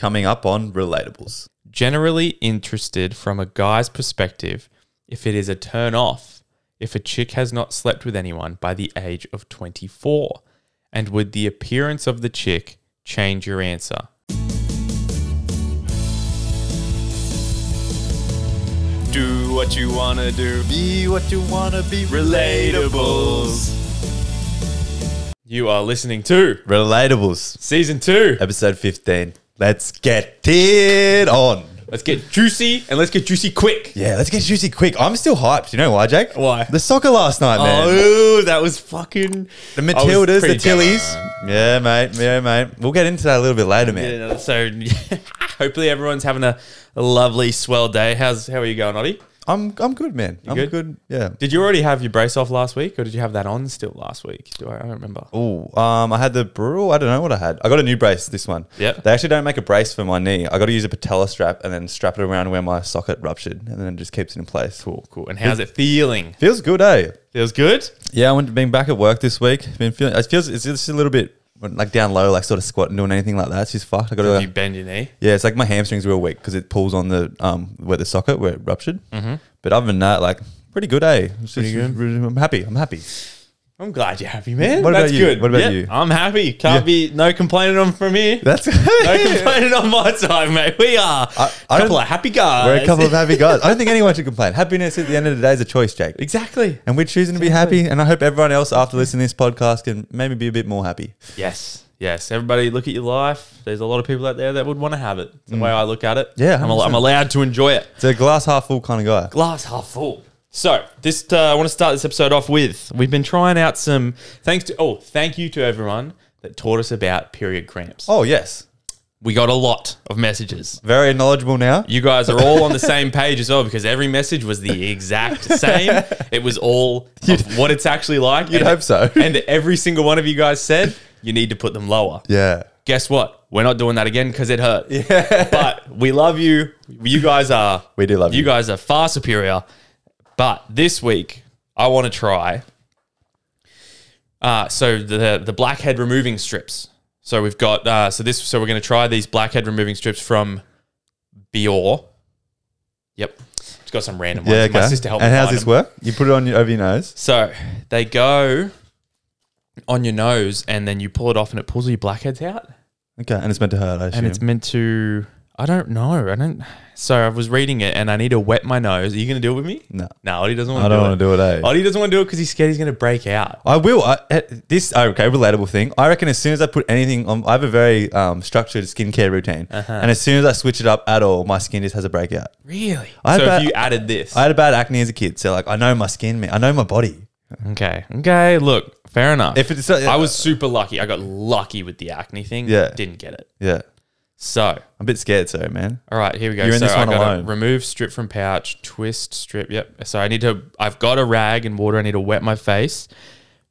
coming up on Relatables. Generally interested from a guy's perspective if it is a turn off if a chick has not slept with anyone by the age of 24. And would the appearance of the chick change your answer? Do what you want to do. Be what you want to be. Relatables. You are listening to Relatables. Season 2. Episode 15. Let's get it on. Let's get juicy and let's get juicy quick. Yeah, let's get juicy quick. I'm still hyped. You know why, Jake? Why? The soccer last night, man. Oh, that was fucking... The Matildas, the pretty Tillies. Yeah, mate. Yeah, mate. We'll get into that a little bit later, man. Yeah, so hopefully everyone's having a lovely swell day. How are you going, Oddie? I'm good, man. I'm good? Yeah. Did you already have your brace off last week, or did you have that on still last week? I don't remember. Oh, I had the I don't know what I had. I got a new brace this one. Yeah. They actually don't make a brace for my knee. I got to use a patella strap and then strap it around where my socket ruptured, and then it just keeps it in place. Cool. And how's it feeling? Feels good, eh? Feels good? Yeah, been back at work this week. Been feeling. It feels it's just a little bit like down low, like sort of squatting, doing anything like that. It's just fucked. I got Did to. you bend your knee? Yeah, it's like my hamstring's real weak because it pulls on the where the socket where it ruptured. Mm-hmm. But other than that, like pretty good, eh? Pretty good. I'm happy. I'm glad you're happy, man. What about That's you? good. What about Yep, you? I'm happy. Can't be no complaining on from here. That's No complaining on my side, mate. We are a couple of happy guys. We're a couple of happy guys. I don't think anyone should complain. Happiness at the end of the day is a choice, Jake. Exactly. And we're choosing to be happy. And I hope everyone else after listening to this podcast can maybe be a bit more happy. Yes. Everybody look at your life. There's a lot of people out there that would want to have it. It's the way I look at it. Yeah, I'm 100%. allowed to enjoy it. It's a glass half full kind of guy. Glass half full. So this, I want to start this episode off with, we've been trying out some, thank you to everyone that taught us about period cramps. Oh, yes. We got a lot of messages. Very knowledgeable now. You guys are all on the same page as well because every message was the exact same. It was all of what it's actually like. You'd hope so. And every single one of you guys said, you need to put them lower. Yeah. Guess what? We're not doing that again because it hurt. Yeah. But we love you. You guys are... We do love you. You guys are far superior. But this week, I want to try... so the blackhead removing strips. So we've got... So we're going to try these blackhead removing strips from Bior. Yep. Just got some random ones. Yeah, okay. My sister helped me And how's find this them. work? You put it on over your nose. So they go on your nose and then you pull it off and it pulls all your blackheads out. Okay. And it's meant to hurt, I assume. And it's meant to... I don't know. So I was reading it and I need to wet my nose. Are you going to do it with me? No. No, Oddie doesn't want I to do it. don't want to do it, eh? Oddie doesn't want to do it because he's scared he's going to break out. I will. Relatable thing. I reckon as soon as I put anything on, I have a very structured skincare routine. And as soon as I switch it up at all, my skin just has a breakout. Really? I So had if you added this. I had a bad acne as a kid. So like, I know my skin, man. I know my body. Okay. Look, fair enough. If it's, I was super lucky. I got lucky with the acne thing. Yeah. Didn't get it. Yeah. So, I'm a bit scared, so man. all right, here we go. You're in So this I one got alone. to remove strip from pouch, twist strip. Yep. So I've got a rag and water. I need to wet my face,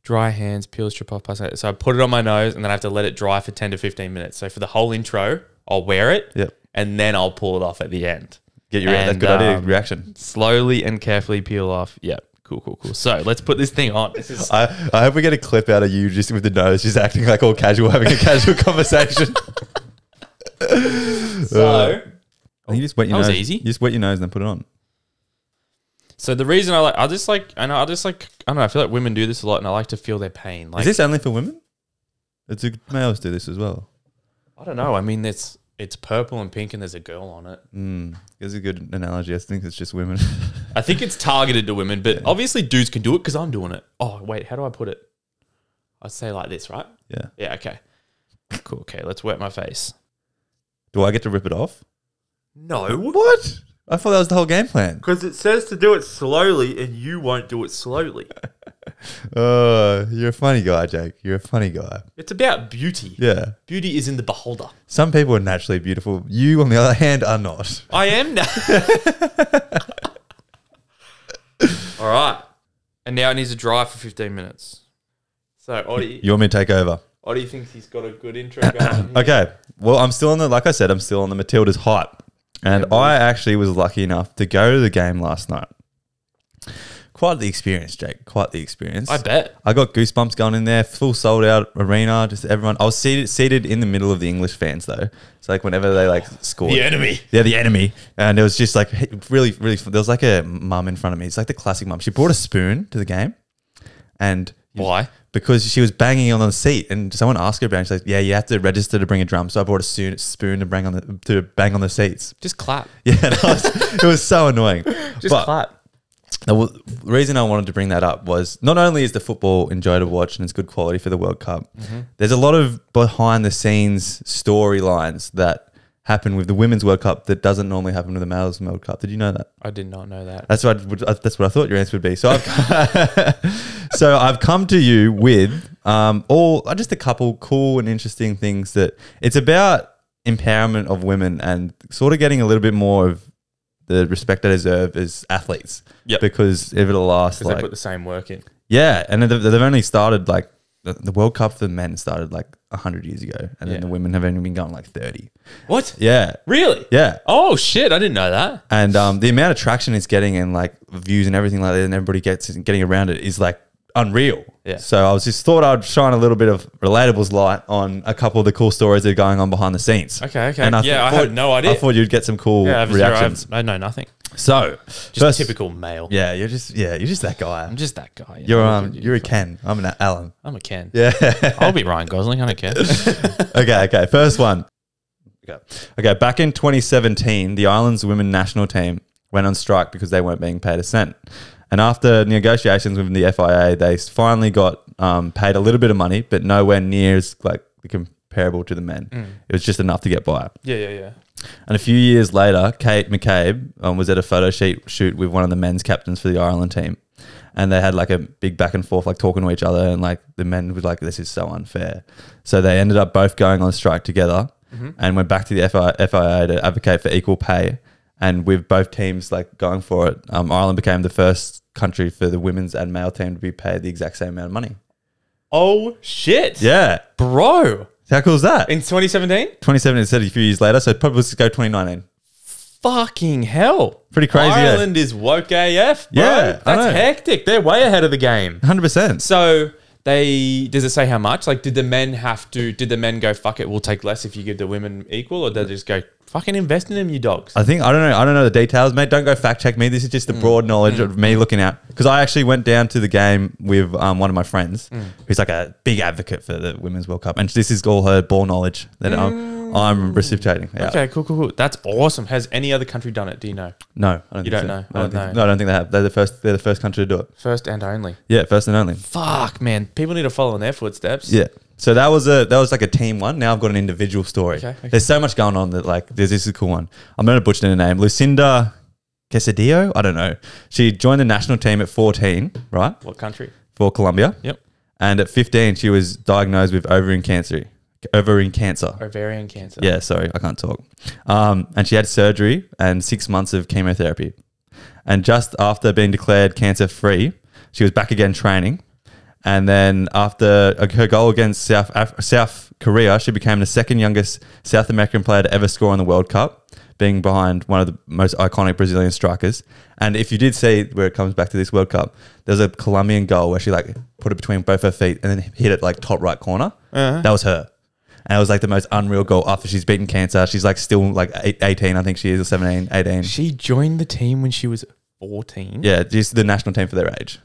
dry hands, peel strip off. So I put it on my nose and then I have to let it dry for 10 to 15 minutes. So for the whole intro, I'll wear it. Yep. And then I'll pull it off at the end. Get your that's And, good idea. Reaction. Slowly and carefully peel off. Yep. Cool. So let's put this thing on. This is I hope we get a clip out of you just with the nose, just acting like all casual, having a casual conversation. so. You just wet your That was nose. easy. You just wet your nose and then put it on. So the reason I don't know, I feel like women do this a lot and I like to feel their pain. Like, Is this only for women? Males do this as well. I don't know. I mean, it's purple and pink and there's a girl on it. It's a good analogy. I think it's just women. I think it's targeted to women, but obviously dudes can do it because I'm doing it. Oh, wait, how do I put it? I'd say like this, right? Yeah. Yeah, okay. Cool, okay, let's wet my face. Do I get to rip it off? No. What? I thought that was the whole game plan. Because it says to do it slowly and you won't do it slowly. You're a funny guy, Jake. You're a funny guy. It's about beauty. Yeah. Beauty is in the beholder. Some people are naturally beautiful. You, on the other hand, are not. I am now. All right. And now it needs to dry for 15 minutes. So, Oddie... You want me to take over? Oddie thinks he's got a good intro going. Okay. Well, I'm still on the Matildas hype. And I actually was lucky enough to go to the game last night. quite the experience, Jake. Quite the experience. I bet. I got goosebumps going in there. Full sold out arena. Just everyone. I was seated in the middle of the English fans though. So like whenever they like scored, The enemy. Yeah, the enemy. And it was just like really. There was like a mum in front of me. It's like the classic mum. She brought a spoon to the game, and Why? because she was banging on the seat, and someone asked her about it. She's like, "Yeah, you have to register to bring a drum." So I brought a spoon to bang on the seats. Just clap. Yeah, it was so annoying. Just clap. The reason I wanted to bring that up was not only is the football enjoyable to watch and it's good quality for the World Cup, there's a lot of behind the scenes storylines that happen with the Women's World Cup that doesn't normally happen with the Males World Cup. Did you know that? I did not know that. That's what I thought your answer would be. So I've come to you with just a couple cool and interesting things that it's about empowerment of women and sort of getting a little bit more of the respect they deserve as athletes. Yep. Because over the last Because they put the same work in. yeah, and they've only started like the World Cup for the men started like 100 years ago, and then the women have only been going like 30. What? Yeah, Really? yeah. Oh shit! I didn't know that. And the amount of traction it's getting and like views and everything like that, and everybody getting around it is like unreal. Yeah. So I was just thought I'd shine a little bit of relatables light on a couple of the cool stories that are going on behind the scenes. Okay. And I had no idea. I thought you'd get some cool reactions. I know nothing. So Just typical male. Yeah, you're just that guy. I'm just that guy. You're a Ken. I'm an Alan. I'm a Ken. Yeah. I'll be Ryan Gosling. I don't care. Okay. First one. Okay. Back in 2017, the Ireland's women national team went on strike because they weren't being paid a cent. And after negotiations with the FIA, they finally got paid a little bit of money, but nowhere near as like comparable to the men. It was just enough to get by. Yeah. And a few years later, Kate McCabe was at a photo shoot with one of the men's captains for the Ireland team. And they had like a big back and forth, like talking to each other. And like the men was like, this is so unfair. So they ended up both going on strike together and went back to the FIA to advocate for equal pay. And with both teams like going for it, Ireland became the first country for the women's and male team to be paid the exact same amount of money. Oh shit! Yeah. Bro. How cool is that? In 2017? 2017 instead of a few years later. So probably let's go 2019. Fucking hell. Pretty crazy. Ireland is woke AF, bro. Yeah, I know. That's hectic. They're way ahead of the game. 100%. So does it say how much? Like, did the men go, fuck it, we'll take less if you give the women equal? Or did they just go, fucking invest in them, you dogs? I don't know the details, mate. Don't go fact check me. This is just the broad knowledge of me looking out. Because I actually went down to the game with one of my friends who's like a big advocate for the Women's World Cup. And this is all her ball knowledge that I'm reciprocating. Yeah. Okay, cool. That's awesome. Has any other country done it? Do you know? No, I don't You think don't so. know? I don't think they have. They're the first country to do it. First and only. Yeah, first and only. Fuck, man. People need to follow in their footsteps. Yeah. So that was like a team one. Now I've got an individual story. Okay. There's so much going on that like this is a cool one. I'm going to butcher the name. Lucinda Quesadillo? I don't know. She joined the national team at 14, right? What country? For Colombia. Yep. And at 15, she was diagnosed with ovarian cancer. Ovarian cancer. Yeah, sorry, I can't talk. And she had surgery and 6 months of chemotherapy. And just after being declared cancer-free, she was back again training. And then after her goal against South Korea, she became the second youngest South American player to ever score in the World Cup, being behind one of the most iconic Brazilian strikers. And if you did see where it comes back to this World Cup, there's a Colombian goal where she like put it between both her feet and then hit it like top right corner. That was her. And it was like the most unreal goal after she's beaten cancer. She's like still like 18, I think she is, or 17, 18. She joined the team when she was 14? Yeah, just the national team for their age.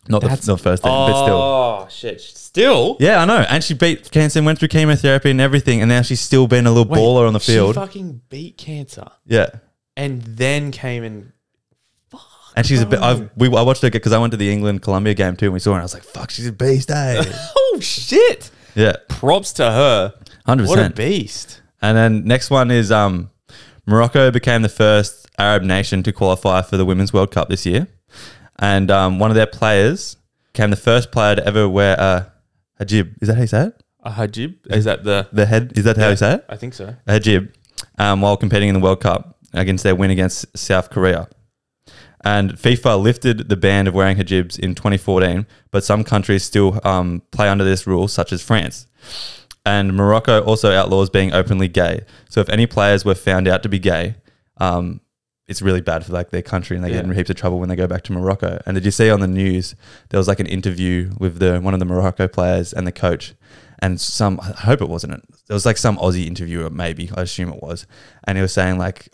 Not the first team, but still. Oh, shit. Still? Yeah, I know. And she beat cancer and went through chemotherapy and everything. And now she's still been a little baller on the field. She fucking beat cancer. Yeah. And then came and... And she's a bit... I watched her because I went to the England-Colombia game too and we saw her and I was like, fuck, she's a beast, eh? Oh, shit. Yeah. Props to her. 100%. What a beast. And then next one is Morocco became the first Arab nation to qualify for the Women's World Cup this year. And one of their players became the first player to ever wear a hijab. Is that how you say it? A hijab? Is that the head? Is that how you say it? I think so. A hijab. While competing in the World Cup against their win against South Korea. And FIFA lifted the ban of wearing hijabs in 2014, but some countries still play under this rule, such as France. And Morocco also outlaws being openly gay. So if any players were found out to be gay, it's really bad for like their country, and they get in heaps of trouble when they go back to Morocco. And did you see on the news there was like an interview with one of the Morocco players and the coach, and I hope it wasn't it. There was like some Aussie interviewer, maybe, I assume it was, and he was saying like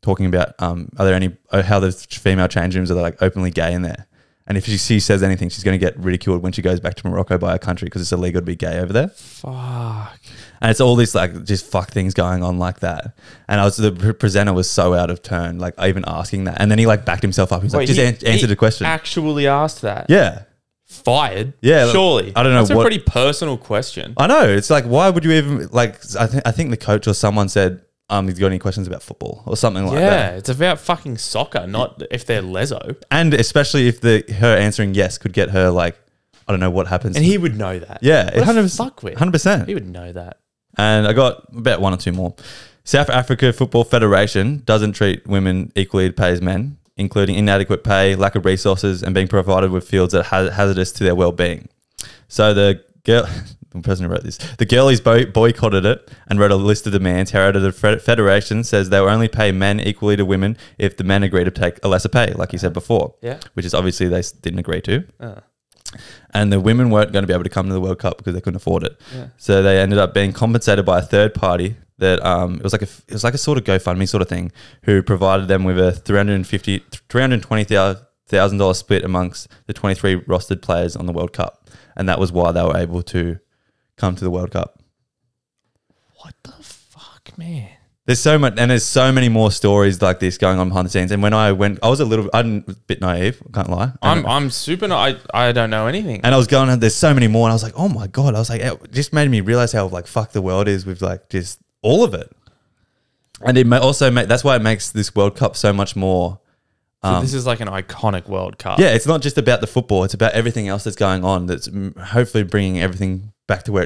talking about are there any how the female change rooms are like openly gay in there. And if she says anything, she's going to get ridiculed when she goes back to Morocco by her country because it's illegal to be gay over there. Fuck. And it's all this like just fuck things going on like that. And the presenter was so out of turn, like even asking that. And then he like backed himself up. He's like, just answer the question. Actually asked that. Yeah. Fired? Yeah. Surely. I don't know. That's a pretty personal question. I know. It's like, why would you even like? I think the coach or someone said, "You've got any questions about football or something like that?" Yeah, it's about fucking soccer, not if they're leso. And especially if her answering yes could get her like, I don't know what happens. And he would know that. Yeah, what the fuck with 100%. He would know that. And I got about one or two more. South Africa Football Federation doesn't treat women equally to pay as men, including inadequate pay, lack of resources, and being provided with fields that are hazardous to their well-being. So the person who wrote this, the girlies boycotted it and wrote a list of demands. However, the federation says they will only pay men equally to women if the men agree to take a lesser pay, like you said before. Yeah. Which is obviously they didn't agree to. And the women weren't going to be able to come to the World Cup because they couldn't afford it. Yeah. So they ended up being compensated by a third party that it was like a sort of GoFundMe sort of thing, who provided them with a $320,000 split amongst the 23 rostered players on the World Cup. And that was why they were able to come to the World Cup. What the fuck, man? There's so much, and there's so many more stories like this going on behind the scenes. And when I went, I was a bit naive, can't lie. I'm super, I don't know anything. And I was going, there's so many more, and I was like, oh my God. I was like, it just made me realize how like fucked the world is with like just all of it. And it may also that's why it makes this World Cup so much more. So this is like an iconic World Cup. Yeah, it's not just about the football. It's about everything else that's going on. That's hopefully bringing everything back to where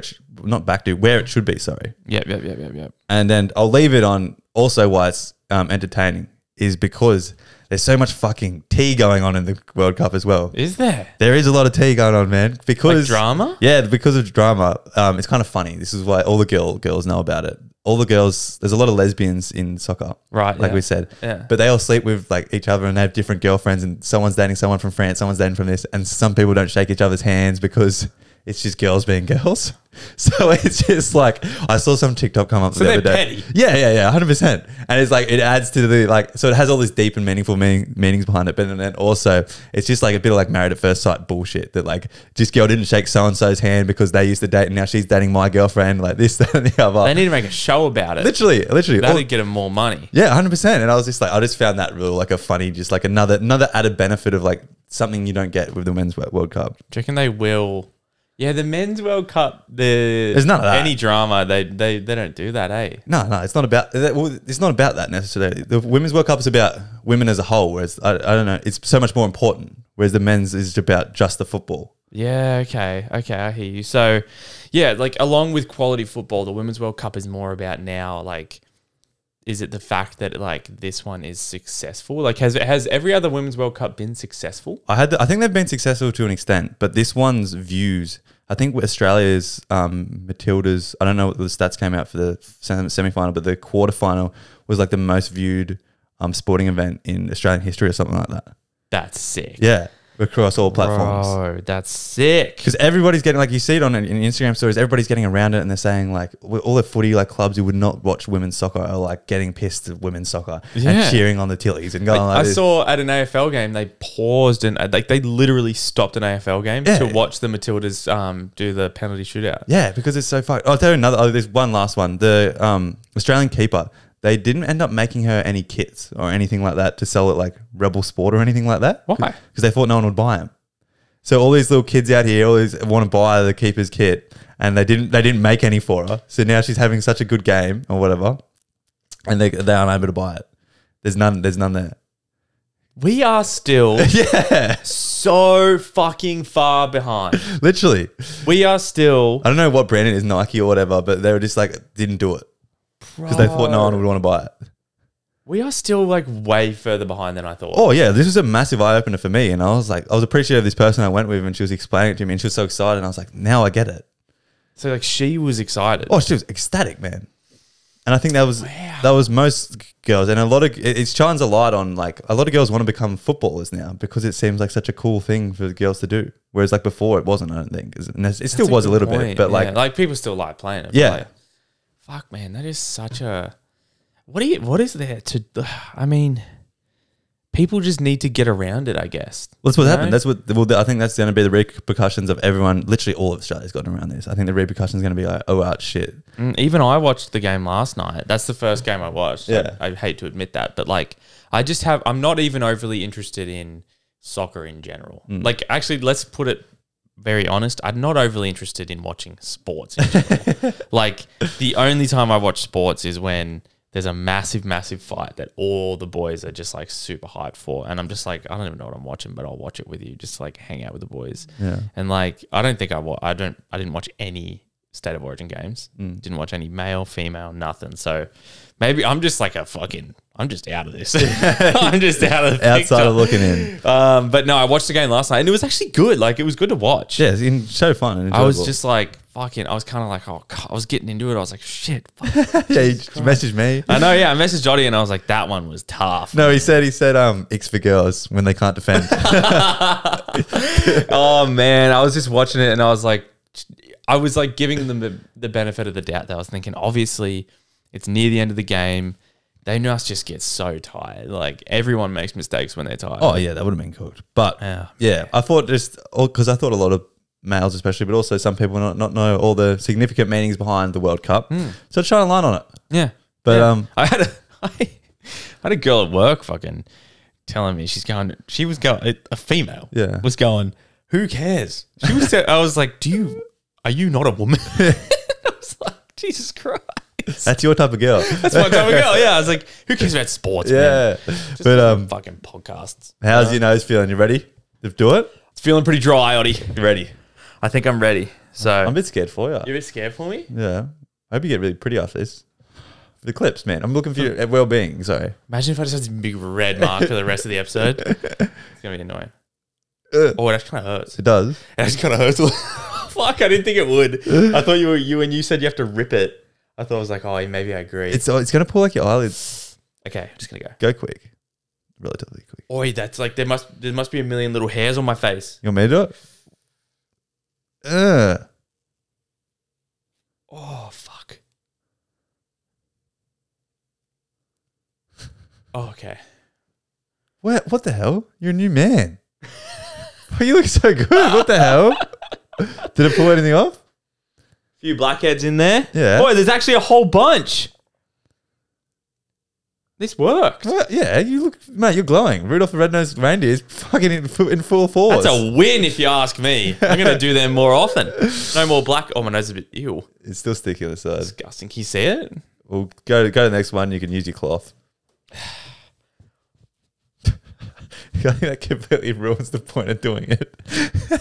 it should be. Sorry. Yep. And then I'll leave it on. Also, why it's entertaining is because there's so much fucking tea going on in the World Cup as well. Is there? There is a lot of tea going on, man. Because like drama. Yeah, because of drama. It's kind of funny. This is why all the girls know about it. All the girls, there's a lot of lesbians in soccer, right? Like we said, yeah. But they all sleep with like each other, and they have different girlfriends. And someone's dating someone from France, someone's dating from this, and some people don't shake each other's hands because it's just girls being girls. So it's just like, I saw some TikTok come up the other day. Petty. Yeah, 100%. And it's like, it adds to the like, so it has all this deep and meaningful meanings behind it. But then also, it's just like a bit of like Married at First Sight bullshit that like, this girl didn't shake so-and-so's hand because they used to date and now she's dating my girlfriend, like this, that, and the other. They need to make a show about it. Literally. That'd get them more money. Yeah, 100%. And I was just like, I just found that real like a funny, just like another added benefit of like something you don't get with the Men's World Cup. Do you reckon they will? Yeah, the Men's World Cup, there's none of that. Any drama, they don't do that, eh? No, it's not about that. Well, it's not about that necessarily. The Women's World Cup is about women as a whole, whereas I don't know, it's so much more important. Whereas the men's is about just the football. Yeah, okay, I hear you. So, yeah, like along with quality football, the Women's World Cup is more about now, like, is it the fact that like this one is successful? Like, has every other Women's World Cup been successful? I think they've been successful to an extent, but this one's views. I think Australia's Matildas, I don't know what the stats came out for the semi-final, but the quarterfinal was like the most viewed sporting event in Australian history or something like that. That's sick. Yeah, across all platforms. Bro, that's sick. Because everybody's getting, like you see it on in Instagram stories, everybody's getting around it and they're saying like all the footy like clubs who would not watch women's soccer are like getting pissed at women's soccer and cheering on the Tillies and going I saw at an AFL game, they paused and like they literally stopped an AFL game to watch the Matildas do the penalty shootout. Yeah, because it's so fucked. I'll tell you another, there's one last one. The Australian keeper, they didn't end up making her any kits or anything like that to sell at like Rebel Sport or anything like that. Why? Because they thought no one would buy them. So all these little kids out here always want to buy the keeper's kit, and they didn't make any for her. So now she's having such a good game or whatever, and they aren't able to buy it. There's none there. We are still so fucking far behind. Literally. We are still. I don't know what brand it is, Nike or whatever, but they were just like didn't do it. Because they thought no one would want to buy it. We are still like way further behind than I thought. Oh yeah, this was a massive eye opener for me, and I was appreciative of this person I went with, and she was explaining it to me, and she was so excited, and I was like, now I get it. So like she was excited. Oh, she was ecstatic, man. And I think that was that was most girls, and a lot of it shines a light on like a lot of girls want to become footballers now because it seems like such a cool thing for girls to do. Whereas like before it wasn't. I don't think it still was a little bit, but like people still like playing it. Yeah. Like, fuck, man, that is such a. What is there to? I mean, people just need to get around it, I guess. Well, that's what happened. That's what. Well, I think that's going to be the repercussions of everyone. Literally, all of Australia's gotten around this. I think the repercussions going to be like, oh, out shit. Even I watched the game last night. That's the first game I watched. Yeah. I hate to admit that, but like, I'm not even overly interested in soccer in general. Like, actually, let's put it very honest. I'm not overly interested in watching sports in general. Like, the only time I watch sports is when there's a massive, massive fight that all the boys are just like super hyped for. And I'm just like, I don't even know what I'm watching, but I'll watch it with you. Just like hang out with the boys. Yeah. And like, I didn't watch any State of Origin games. Didn't watch any male, female, nothing. So maybe I'm just like I'm just out of this. I'm just out of the Outside of looking in. But no, I watched the game last night and it was actually good. Like it was good to watch. Yeah, it's so fun and enjoyable. I was just like, I was kind of like, oh, God, I was getting into it. I was like, shit. yeah, you messaged me. I know, yeah. I messaged Jody and I was like, that one was tough. No, he said, X for girls when they can't defend. Oh, man. I was just watching it and I was like giving them the benefit of the doubt. That I was thinking, obviously, it's near the end of the game. They must just get so tired. Like, everyone makes mistakes when they're tired. Oh, yeah, that would have been cooked. But, yeah, I thought because I thought a lot of males especially, but also some people not know all the significant meanings behind the World Cup. So shine a light on it. Yeah. But yeah. I had a girl at work fucking telling me she was going, a female was going, who cares? She was, I was like, are you not a woman? I was like, Jesus Christ. That's your type of girl. That's my type of girl. Yeah. I was like, who cares about sports, man? Just but fucking podcasts. How's your nose feeling? You ready to do it? It's feeling pretty dry, Oddy. You ready? I think I'm ready. So I'm a bit scared for you. You're a bit scared for me? Yeah. I hope you get really pretty after this. For the clips, man. I'm looking for your well-being. Sorry. Imagine if I just had this big red mark for the rest of the episode. It's going to be annoying. Oh, it actually kind of hurts. It does. It actually kind of hurts. Fuck, I didn't think it would. I thought when you said you have to rip it, I thought I was like, oh, maybe I agree. It's going to pull like your eyelids. Okay, I'm just going to go. Go quick. Relatively quick. Oi, that's like, there must be a million little hairs on my face. You want me to do it? Oh, fuck. Oh, okay. What the hell? You're a new man. You look so good. What the hell? Did it pull anything off? A few blackheads in there. Yeah. Boy, there's actually a whole bunch. This worked. Well, yeah, you look, mate, you're glowing. Rudolph the Red-Nosed Reindeer is fucking in full force. That's a win if you ask me. I'm going to do them more often. No more black. Oh, my nose is a bit ew. It's still sticky on the side. Disgusting. Can you see it? Well, go to the next one. You can use your cloth. I think that completely ruins the point of doing it.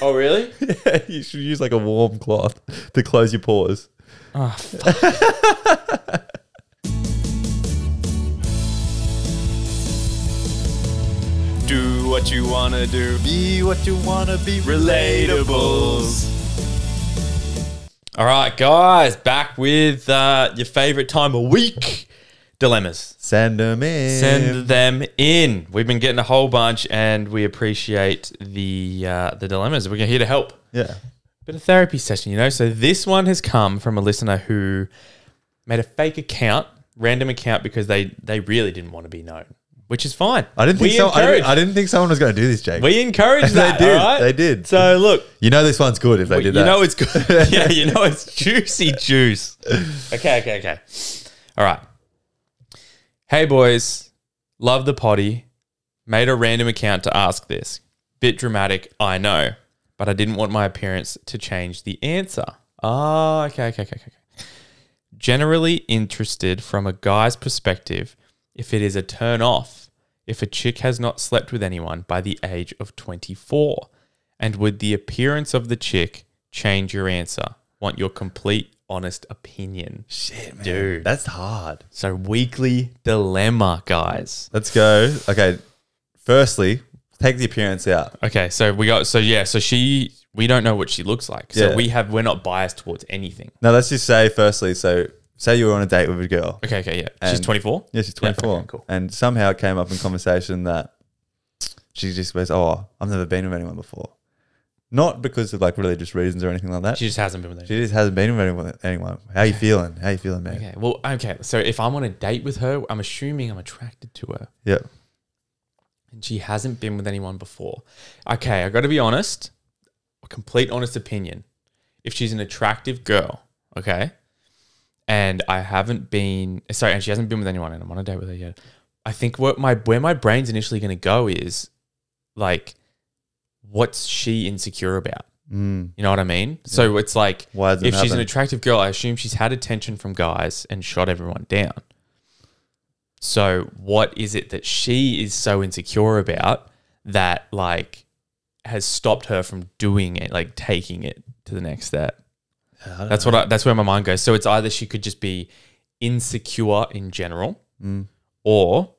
Oh, really? Yeah, you should use like a warm cloth to close your pores. Oh, fuck. Do what you want to do. Be what you want to be. Relatables. All right, guys. Back with your favorite time of week. Dilemmas. Send them in. Send them in. We've been getting a whole bunch, and we appreciate the dilemmas. We're here to help. Yeah. Bit of therapy session, you know. So this one has come from a listener who made a fake account, random account, because they really didn't want to be known, which is fine. I didn't think I didn't think someone was going to do this, Jake. We encourage that. They did. All right? They did. So look, you know this one's good if they did that. You know it's good. Yeah, you know it's juicy juice. Okay. All right. Hey boys, love the potty. Made a random account to ask this. Bit dramatic, I know, but I didn't want my appearance to change the answer. Oh, okay. Generally interested from a guy's perspective if it is a turn off if a chick has not slept with anyone by the age of 24. And would the appearance of the chick change your answer? Want your complete, honest opinion. Shit, man. Dude. That's hard. So weekly dilemma, guys. Let's go. Okay. Firstly, take the appearance out. Okay, so we don't know what she looks like. So we're not biased towards anything. Now let's just say firstly, so say you were on a date with a girl. Okay, yeah. She's And- 24? Yeah, she's 24. okay, cool. And somehow it came up in conversation that she just goes, oh, I've never been with anyone before. Not because of like religious reasons or anything like that. She just hasn't been with anyone. She just hasn't been with anyone. How you feeling? How you feeling, man? Okay, well, okay. So if I'm on a date with her, I'm assuming I'm attracted to her. Yeah. And she hasn't been with anyone before. Okay, I got to be honest. A complete honest opinion. If she's an attractive girl, okay, and I haven't been, sorry, and she hasn't been with anyone and I'm on a date with her yet, I think where my brain's initially going to go is like, what's she insecure about? You know what I mean? Yeah. So it's like, why if she's an attractive girl, I assume she's had attention from guys and shot everyone down. So what is it that she is so insecure about that like has stopped her from doing it, like taking it to the next step? That's where my mind goes. So it's either she could just be insecure in general, or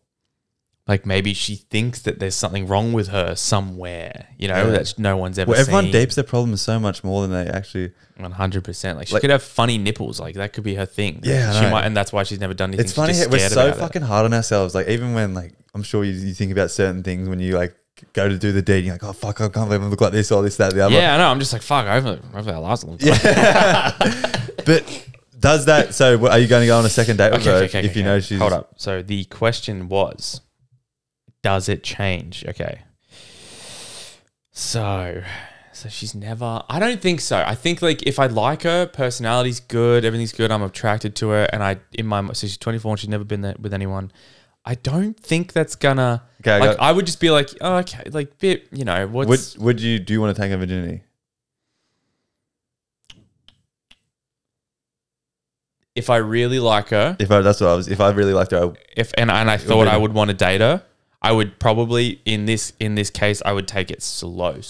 like maybe she thinks that there's something wrong with her somewhere, you know, that no one's ever seen. Everyone deeps their problems so much more than they actually. 100%. Like she could have funny nipples. Like that could be her thing. Yeah, she might, and that's why she's never done anything. It's funny. She's just We're scared so about fucking hard on ourselves. Like even when like I'm sure you think about certain things when you like go to do the deed, you're like, oh fuck, I can't believe I look like this or this, that, the other. Yeah, I know. I'm just like, fuck. Hopefully that lasts a long time. Yeah. But does that? So are you going to go on a second date with her if you know she's? Hold up. So the question was, does it change? Okay. So she's never. I don't think so. I think like if I like her, personality's good, everything's good, I'm attracted to her, and so she's 24 and she's never been there with anyone. I don't think that's gonna. Okay, like I would just be like, oh, okay, like bit, you know, what's. Do you want to take her virginity? If I really like her, if I really liked her, and I thought I would want to date her, I would probably in this case I would take it slow.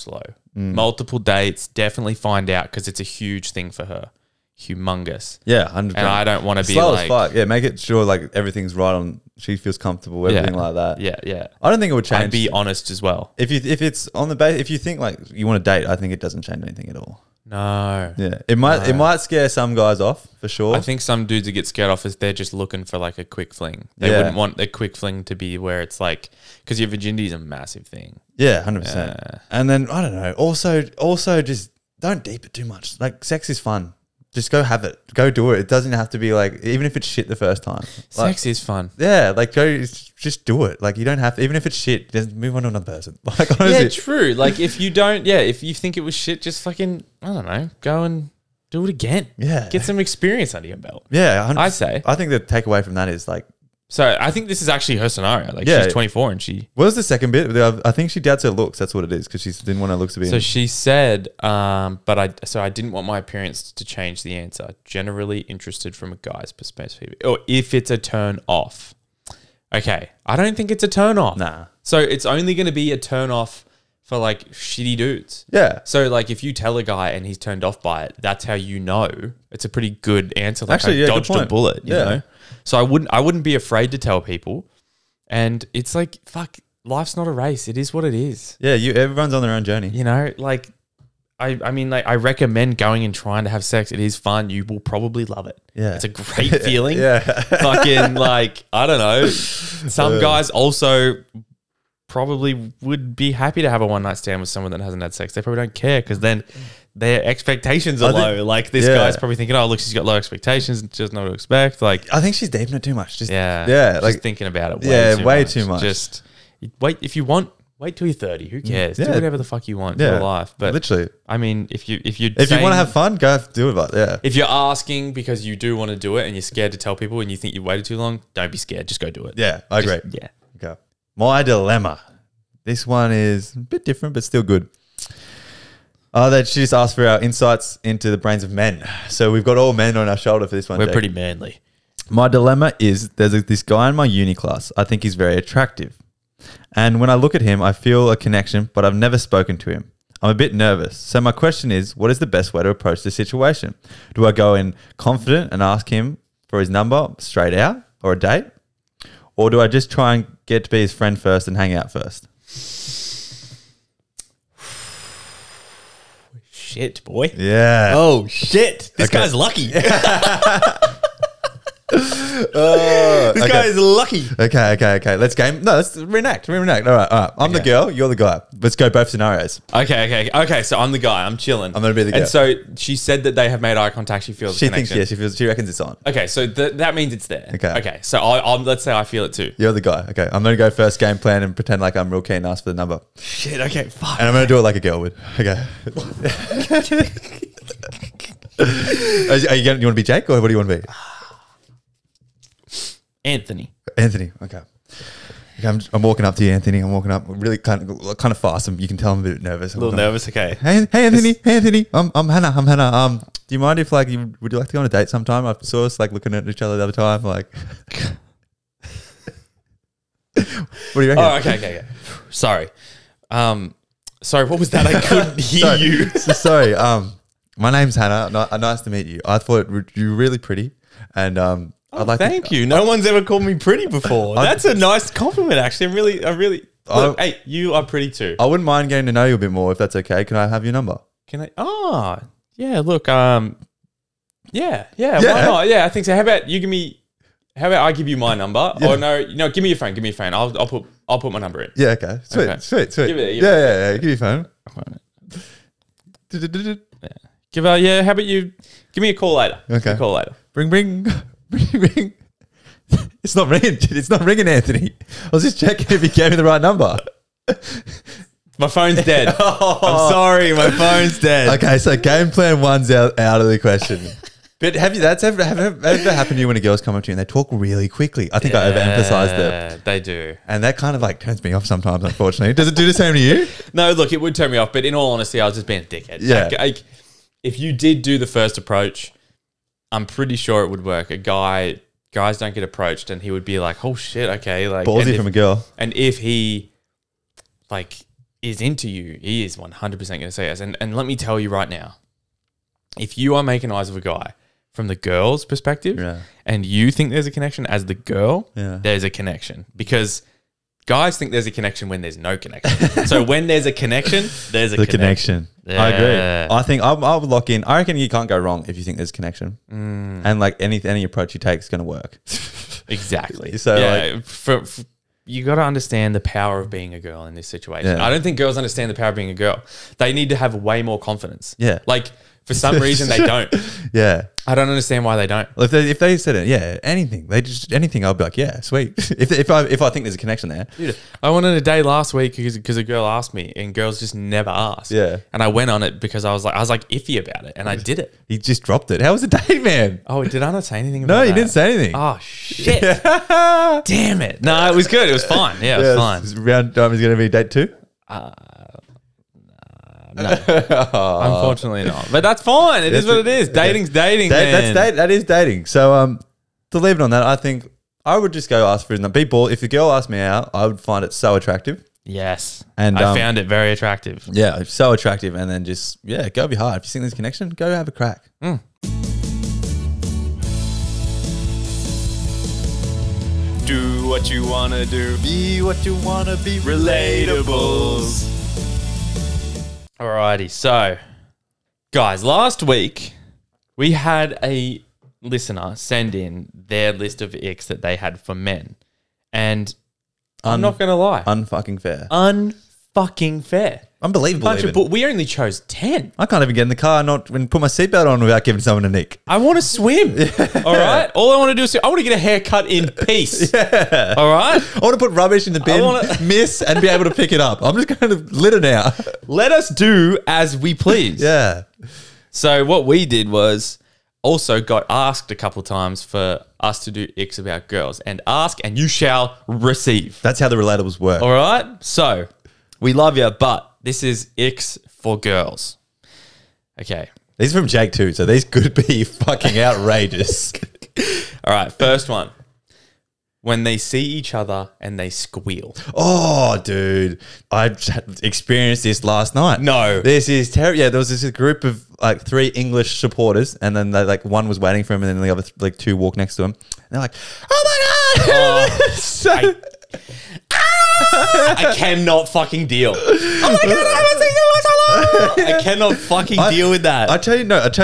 Multiple dates, definitely find out because it's a huge thing for her, humongous. Yeah, 100%. And I don't want to be slow like, as fuck. Yeah, make it sure like everything's right on. She feels comfortable, everything like that. Yeah. I don't think it would change. I'd be honest as well. If it's on the base, if you think like you want to date, I think it doesn't change anything at all. No. Yeah, it might scare some guys off for sure. I think some dudes that get scared off is they're just looking for like a quick fling. They wouldn't want a quick fling to be where it's like, because your virginity is a massive thing. Yeah, 100%. And then I don't know. Also, just don't deep it too much. Like sex is fun. Just go have it. Go do it. It doesn't have to be like, even if it's shit the first time. Sex is fun. Yeah, like go just do it. Like you don't have to, even if it's shit, just move on to another person. Like honestly. Yeah, true. Like if you don't, if you think it was shit, just fucking, I don't know, go and do it again. Yeah. Get some experience under your belt. Yeah, 100%. I'd say. I think the takeaway from that is like. So I think this is actually her scenario. Like she's 24 and she. What was the second bit? I think she doubts her looks. That's what it is because she didn't want her looks to be. So she said, I didn't want my appearance to change the answer. Generally interested from a guy's perspective, or if it's a turn off. Okay, I don't think it's a turn off. Nah. So it's only going to be a turn off for like shitty dudes. Yeah. So like if you tell a guy and he's turned off by it, that's how you know. It's a pretty good answer. Like actually, I dodged a bullet, you know? So I wouldn't be afraid to tell people. And it's like, fuck, life's not a race. It is what it is. Yeah, everyone's on their own journey. You know, like I mean, like I recommend going and trying to have sex. It is fun. You will probably love it. Yeah. It's a great feeling. Yeah. Fucking like, I don't know. Some guys also probably would be happy to have a one night stand with someone that hasn't had sex. They probably don't care because then their expectations are low. Like this guy's probably thinking, oh, look, she's got low expectations and she doesn't know what to expect. Like I think she's deeping it too much. Just like thinking about it. Way too much. Just wait if you want. Wait till you're 30. Who cares? Do whatever the fuck you want in your life. But literally, I mean, if you want to have fun, go do it. But if you're asking because you do want to do it and you're scared to tell people and you think you waited too long, don't be scared. Just go do it. Yeah, I agree. Yeah. Okay. My dilemma. This one is a bit different, but still good. That she just asked for our insights into the brains of men. So we've got all men on our shoulder for this one. We're pretty manly. My dilemma is there's this guy in my uni class. I think he's very attractive. And when I look at him, I feel a connection, but I've never spoken to him. I'm a bit nervous. So my question is, what is the best way to approach the situation? Do I go in confident and ask him for his number straight out or a date? Or do I just try and get to be his friend first and hang out first? Shit, boy. Yeah. Oh, shit. This guy's lucky. This guy is lucky. Okay. Let's reenact. All right. I'm the girl. You're the guy. Let's go both scenarios. Okay. So I'm the guy. I'm chilling. I'm gonna be the girl. And so she said that they have made eye contact. She feels She a connection. thinks she reckons it's on. Okay, so that means it's there. Okay. So I'm let's say I feel it too. You're the guy. Okay. I'm gonna go first game plan and pretend like I'm real keen to ask for the number. Shit. Okay. Fuck. And I'm gonna do it like a girl would. Okay. You want to be Jake or what do you want to be? Anthony. Okay. I'm walking up to you, Anthony. I'm walking up really kind of fast. You can tell I'm a bit nervous. A little nervous. Okay. Hey, Anthony. I'm Hannah. Do you mind if would you like to go on a date sometime? I saw us looking at each other the other time. What do you reckon? Oh, okay. Sorry. Sorry. What was that? I couldn't hear you. Sorry. My name's Hannah. Nice to meet you. I thought you were really pretty, and I'd like. Thank you. No one's ever called me pretty before. That's a nice compliment, actually. I really. Look, hey, you are pretty too. I wouldn't mind getting to know you a bit more if that's okay. Can I have your number? Can I? Oh, yeah. Look, yeah. Why not? Yeah, I think so. How about I give you my number? Yeah. Or no, give me your phone. I'll put my number in. Yeah. Okay. Sweet. Give it. Yeah. Give me your phone. Yeah. How about you? Give me a call later. Okay. Call later. Ring. It's not ringing. It's not ringing, Anthony. I was just checking if you gave me the right number. My phone's dead. I'm sorry, my phone's dead. Okay, so game plan one's out of the question. But that's ever happened to you when a girl's come up to you and they talk really quickly? I think I overemphasized it. They do. And that kind of turns me off sometimes, unfortunately. Does it do the same to you? No, look, it would turn me off, but in all honesty, I was just being a dickhead. Yeah. If you did do the first approach, I'm pretty sure it would work. Guys don't get approached and he would be like, oh shit, okay. Ballsy from a girl. And if he is into you, he is 100% going to say yes. And let me tell you right now, if you are making eyes with a guy from the girl's perspective and you think there's a connection as the girl, there's a connection. Because guys think there's a connection when there's no connection. So when there's a connection, there's a connection. Yeah. I agree. I think I would lock in. I reckon you can't go wrong if you think there's a connection. And any approach you take is going to work. Exactly. So you got to understand the power of being a girl in this situation. I don't think girls understand the power of being a girl. They need to have way more confidence. Yeah. For some reason they don't. Yeah. I don't understand why they don't. Well, if they said it, anything, I'll be like, yeah, sweet. if I think there's a connection there. Dude, I went on a day last week because a girl asked me and girls just never ask. Yeah. And I went on it because I was iffy about it and I did it. He just dropped it. How was the date, man? Oh, did I not say anything about No, that? you didn't say anything. Oh, shit. Damn it. No, it was good. It was fine. Yeah, it was fine. Round time is going to be date 2? No, unfortunately not. But that's fine. It is what it is. Dating's dating, man. That is dating. So to leave it on that, I think I would just go ask for his number. If the girl asked me out, I would find it so attractive. Yes. And I found it very attractive. Yeah, so attractive. And then just, go be hard. If you think there's a connection, go have a crack. Do what you want to do. Be what you want to be. Relatables. Alrighty, so guys, last week we had a listener send in their list of icks that they had for men, and I'm not gonna lie, unfucking fair, unfucking fair, unbelievable. We only chose 10. I can't even get in the car and put my seatbelt on without giving someone a nick. I want to swim. All right, all I want to do is I want to get a haircut in peace. Yeah. All right, I want to put rubbish in the bin, miss, and be able to pick it up. I'm just going to litter now. Let us do as we please. Yeah. So what we did was also got asked a couple times for us to do icks about girls, and ask and you shall receive. That's how the relatables work. All right. So we love you, but this is icks for girls. Okay. These are from Jake too, so these could be fucking outrageous. All right. First one. When they see each other and they squeal. Oh, dude. I experienced this last night. No. This is terrible. Yeah, there was this group of 3 English supporters, and then they, one was waiting for him, and then the other 2 walked next to him. And they're like, oh my God. I cannot fucking deal. Oh my God, I cannot fucking deal with that. I tell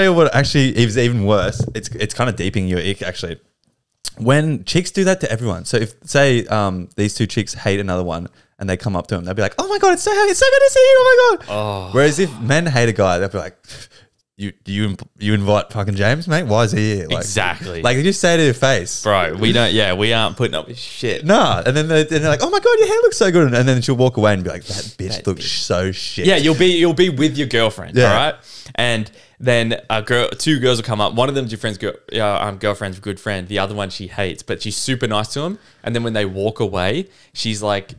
you what actually is even worse. It's kind of deeping your ick, actually. when chicks do that to everyone. So if say these two chicks hate another one and they come up to him, they'll be like, "Oh my god, it's so good to see you! Oh my god!" Oh. Whereas if men hate a guy, they'll be like, "You invite fucking James, mate? Why is he here?" Like, Exactly. Like they just say it to your face, Bro, we aren't putting up with shit. Nah, and then they're like, "Oh my god, your hair looks so good," and then she'll walk away and be like, "That bitch looks so shit." Yeah, you'll be with your girlfriend, Yeah. all right? And then two girls will come up. One of them's your friend's girlfriend's good friend. The other one she hates, but she's super nice to him. And then when they walk away, she's like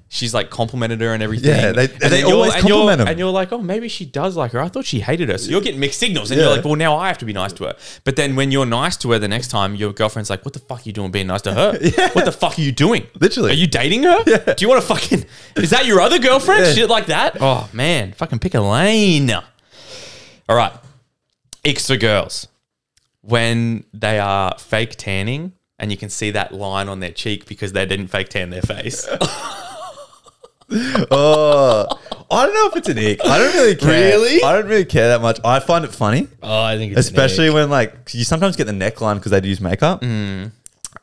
complimented her and everything. Yeah, they then always compliment them. And you're like, oh, maybe she does like her. I thought she hated her. So you're getting mixed signals, and you're like, well, now I have to be nice to her. But then when you're nice to her the next time, your girlfriend's like, what the fuck are you doing being nice to her? Yeah. What the fuck are you doing? Literally. Are you dating her? Yeah. Do you want to fucking? Is that your other girlfriend? Yeah. Shit like that. Oh man, fucking pick a lane. All right. Icks for girls. When they are fake tanning and you can see that line on their cheek because they didn't fake tan their face. Oh, I don't know if it's an ick. I don't really care. Really? I don't really care that much. I find it funny, Oh, I think it's especially when like you sometimes get the neckline because they use makeup. Mm.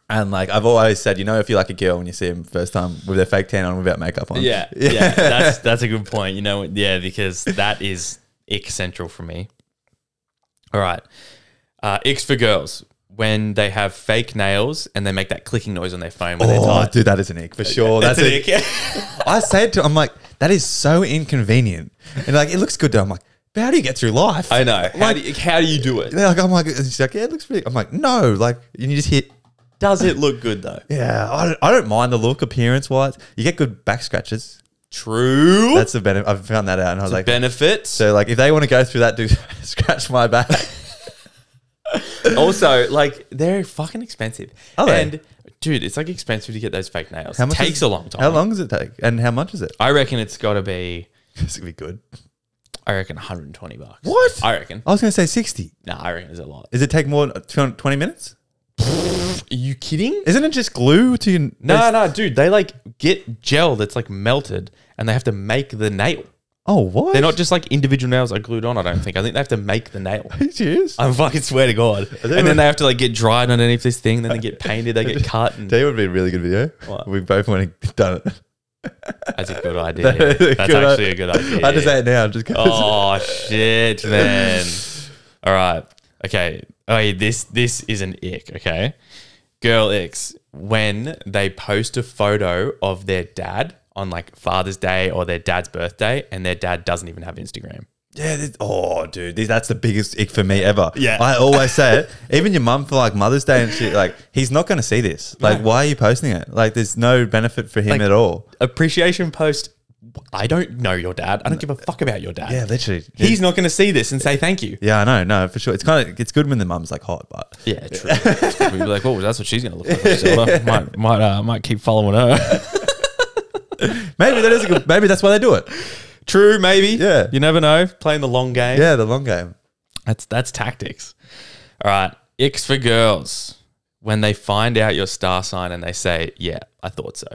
And like I've always said, if you like a girl when you see them first time with their fake tan on without makeup on. Yeah. That's a good point. Because that is ick central for me. All right. Icks for girls. When they have fake nails and they make that clicking noise on their phone when they're Oh, tired. dude, that is an ick for sure. That's an a- ick. I say it to I'm like, that is so inconvenient. And like, it looks good though. I'm like, but how do you get through life? I know. Like, How do you do it? they're like, I'm like, and she's like, yeah, it looks pretty. I'm like, no, like, you just hit. Does it look good though? Yeah, I don't mind the look appearance wise. You get good back scratches. True. That's the benefit. I've found that out, and I was like, benefit. so like, if they want to go through that, do scratch my back. Also, like, they're fucking expensive. Are they? And dude, it's like expensive to get those fake nails. How It much takes is- a long time. How long does it take, and how much is it? I reckon it's got to be. It's gonna be good. I reckon $120. What? I reckon. I was gonna say 60. Nah, I reckon it's a lot. Does it take more than 20 minutes? Are you kidding? Isn't it just glue to your? No, dude. They like get gel that's like melted, and they have to make the nail. Oh, what? They're not just like individual nails are glued on. I don't think. I think they have to make the nail. Are you serious? I'm fucking swear to God. And then they have to like get dried underneath this thing. Then they get painted. They get cut. And Tell you what would be a really good video. What? We both went and done it. that's a good idea. That's Good actually a good idea. I had to say it now, just because. Oh shit, man! All right, okay. Oh, yeah, this is an ick. Okay, girl icks when they post a photo of their dad on like Father's Day or their dad's birthday, and their dad doesn't even have Instagram. Yeah. Dude, that's the biggest ick for me ever. Yeah. I always say it. Even your mum for like Mother's Day and shit, like, he's not going to see this. Like, why are you posting it? Like, there's no benefit for him Like- at all. Appreciation post. I don't know your dad. I don't give a fuck about your dad. Yeah, literally. He's not going to see this and say thank you. Yeah, I know. No, for sure. It's good when the mum's like hot, but Yeah, true. We'd be like, oh, that's what she's going to look like. So might keep following her. maybe that is a good. Maybe that's why they do it. True, maybe. Yeah. You never know. Playing the long game. Yeah, the long game. That's tactics. All right. Icks for girls. When they find out your star sign and they say, yeah, I thought so.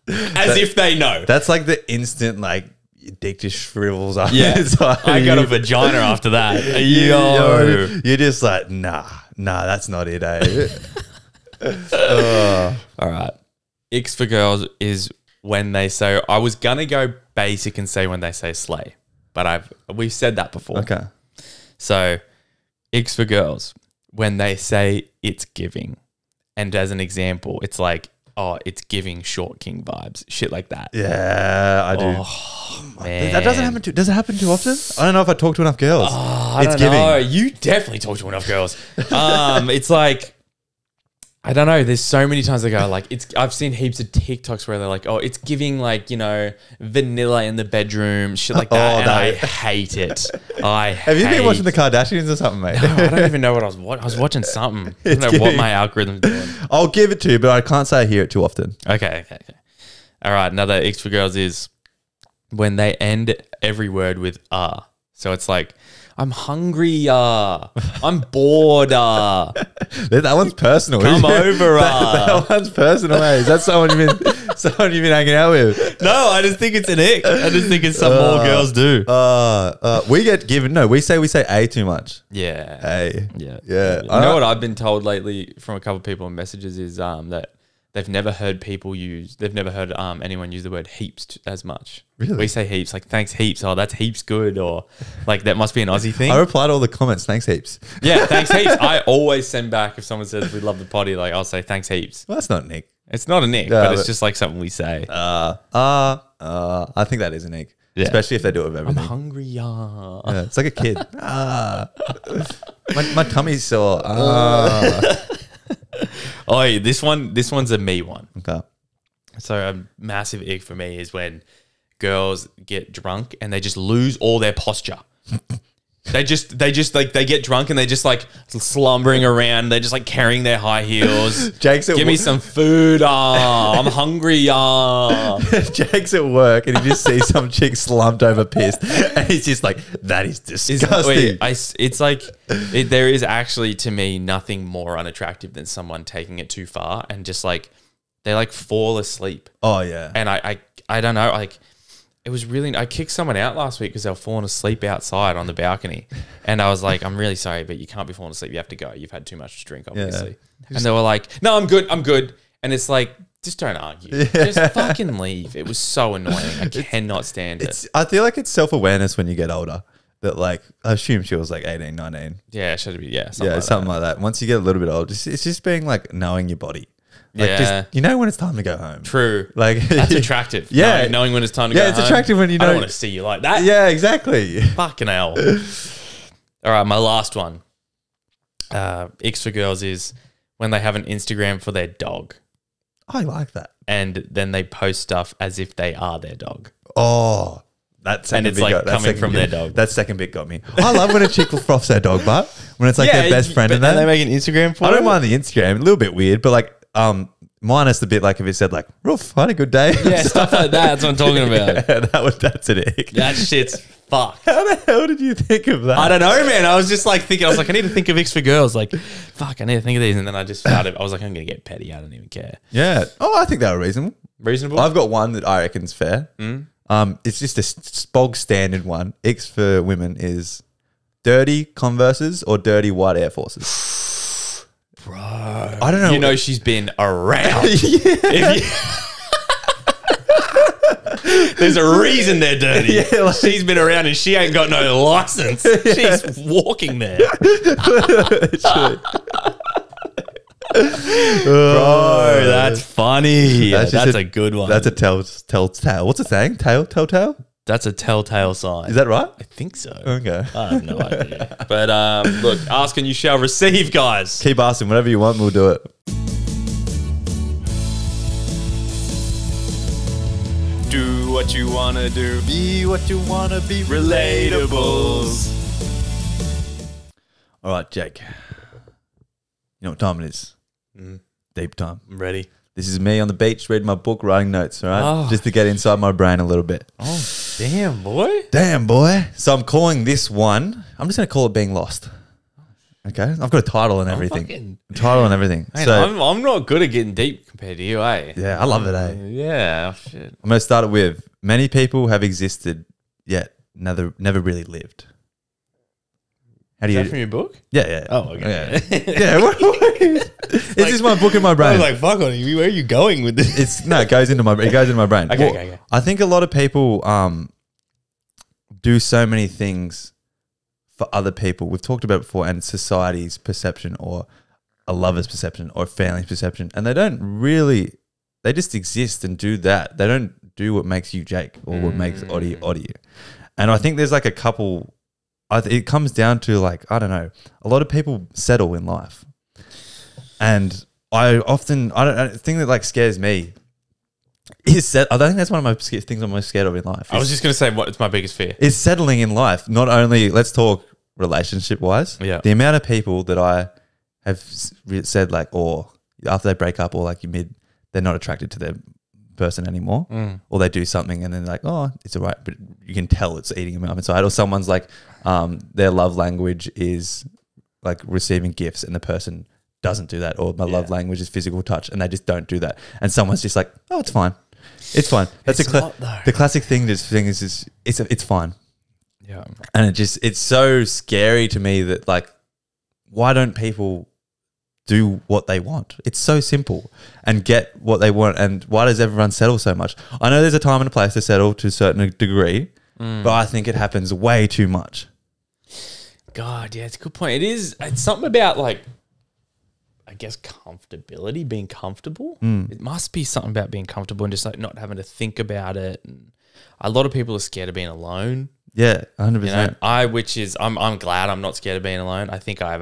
As if they know. That's like the instant like your dick just shrivels up. Yeah. inside I got a you. vagina after that. Yo. Yo, you're just like, nah, that's not it, eh? All right. Icks for girls is when they say, I was going to go basic and say when they say slay, but we've said that before. Okay. So, Icks for girls, when they say it's giving. And as an example, it's like, oh, it's giving Short King vibes. Shit like that. Yeah, I do. Oh, man. That doesn't happen does it happen too often? I don't know if I talk to enough girls. I It's don't know. giving. You definitely talk to enough girls. It's like, I don't know. There's so many times they go like, I've seen heaps of TikToks where they're like, oh, it's giving like, vanilla in the bedroom, shit like that. Oh, and no. I hate it. Have you been watching the Kardashians or something, mate? I don't even know what I was watching. I was watching something. I don't know what my algorithm's doing. I'll give it to you, but I can't say I hear it too often. Okay. All right. Another X for girls is when they end every word with "ah." So it's like, I'm hungry. I'm bored. That one's personal. Come over. That one's personal. Hey, is that someone you've been hanging out with? No, I just think it's an ick. I just think it's something more girls do. We get given. No, we say A too much. Yeah. Hey. Yeah. Yeah. You know what I've been told lately from a couple of people in messages is that they've never heard anyone use the word heaps as much. Really? We say heaps, like thanks heaps. Oh, that's heaps good. Or like that must be an Aussie thing. I reply to all the comments. Thanks heaps. Yeah, thanks heaps. I always send back if someone says we love the potty, like I'll say thanks heaps. Well, that's not Nick. It's not a nick, Yeah, but it's but- just like something we say. I think that is a Nick. Yeah. Especially if they do it with I'm everything. hungry. Yeah, it's like a kid. My tummy's sore. Oh, this one's a me one. Okay. So a massive ick for me is when girls get drunk and they just lose all their posture. They just like they get drunk and they just like slumbering around. They're just like carrying their high heels. Jake's at Give me some food. I'm hungry. Jake's at work and he just sees some chick slumped over pissed and he's just like, that is disgusting. There is actually to me nothing more unattractive than someone taking it too far and just like they like fall asleep. Oh yeah. And I don't know, like it was really, I kicked someone out last week because they were falling asleep outside on the balcony. And I was like, I'm really sorry, but you can't be falling asleep. You have to go. You've had too much to drink, obviously. Yeah. And they were like, no, I'm good. And it's like, just don't argue. Just fucking leave. It was so annoying. I cannot stand it. I feel like it's self-awareness when you get older. That like, I assume she was like 18, 19. Yeah, it should be. Yeah, something like that. Once you get a little bit older, it's just being like knowing your body. Like just, you know when it's time to go home. True. Like that's attractive. Yeah. Knowing when it's time to go home. Yeah, it's attractive when you know. I don't want to see you like that. Yeah, exactly. Fucking hell. All right, my last one. Icks for girls is when they have an Instagram for their dog. I like that. And then they post stuff as if they are their dog. Oh, that second and it's bit like coming from their dog. That second bit got me. I love when a chick froths their dog butt. When it's like their best friend in that. And they make an Instagram for it. I don't mind the Instagram. A little bit weird, but like minus the bit like if it said like, Roof, I had a good day. Yeah, stuff like that. That's what I'm talking about. Yeah, that's an ick. That shit's fucked. How the hell did you think of that? I don't know, man. I was just like thinking, I was like, I need to think of Icks for girls. Like, fuck, I need to think of these. And then I just started, I was like, I'm going to get petty. I don't even care. Yeah. Oh, I think they were reasonable. Reasonable? I've got one that I reckon is fair. It's just a bog standard one. Icks for women is dirty Converses or dirty white Air Forces. Bro. I don't know. You know she's been around. There's a reason they're dirty. Yeah, like, she's been around and she ain't got no license. She's walking there. Bro, that's funny. That's a good one. That's a telltale. What's it saying? Telltale? That's a telltale sign. Is that right? I think so. Okay. I have no idea. But look, ask and you shall receive, guys. Keep asking whatever you want, we'll do it. Do what you want to do. Be what you want to be. Relatables. All right, Jake. You know what time it is? Deep time. I'm ready. This is me on the beach reading my book, writing notes, all right? Oh. Just to get inside my brain a little bit. Oh, damn, boy. Damn, boy. So I'm calling this one, I'm just going to call it Being Lost. Okay? I've got a title and everything. Title and everything. Man, So I'm not good at getting deep compared to you, eh? yeah, I love it, eh? Yeah, shit. I'm going to start it with, many people have existed, yet never really lived. How do Is you... that from your book? Yeah. Oh, okay. Yeah. It's just my book in my brain. I was like, fuck on you. Where are you going with this? It goes into my brain. Okay. I think a lot of people do so many things for other people. We've talked about it before, and society's perception or a lover's perception or a family's perception, and they just exist and do that. They don't do what makes you Jake or what makes Oddie. And I think there's like a couple, it comes down to like, I don't know, a lot of people settle in life. And I think that like scares me is I don't think that's one of my things I'm most scared of in life. I was just going to say it's my biggest fear. Is settling in life. Not only, let's talk relationship wise. Yeah. The amount of people that I have said like, or after they break up or like they're not attracted to their person anymore, or they do something and then like, oh, it's all right, but you can tell it's eating them up inside. Or someone's like, their love language is like receiving gifts, and the person doesn't do that, or my love language is physical touch, and they just don't do that, and someone's just like, oh, it's fine, it's fine. That's the classic thing. This thing is it's fine. Yeah, and it's so scary to me that like, why don't people do what they want? It's so simple, and get what they want. And why does everyone settle so much? I know there's a time and a place to settle to a certain degree, but I think it happens way too much. God, yeah, it's a good point. It's something about like, I guess, comfortability, being comfortable. It must be something about being comfortable and just like not having to think about it. And a lot of people are scared of being alone. Yeah, 100%. You know, I'm glad I'm not scared of being alone. I think I've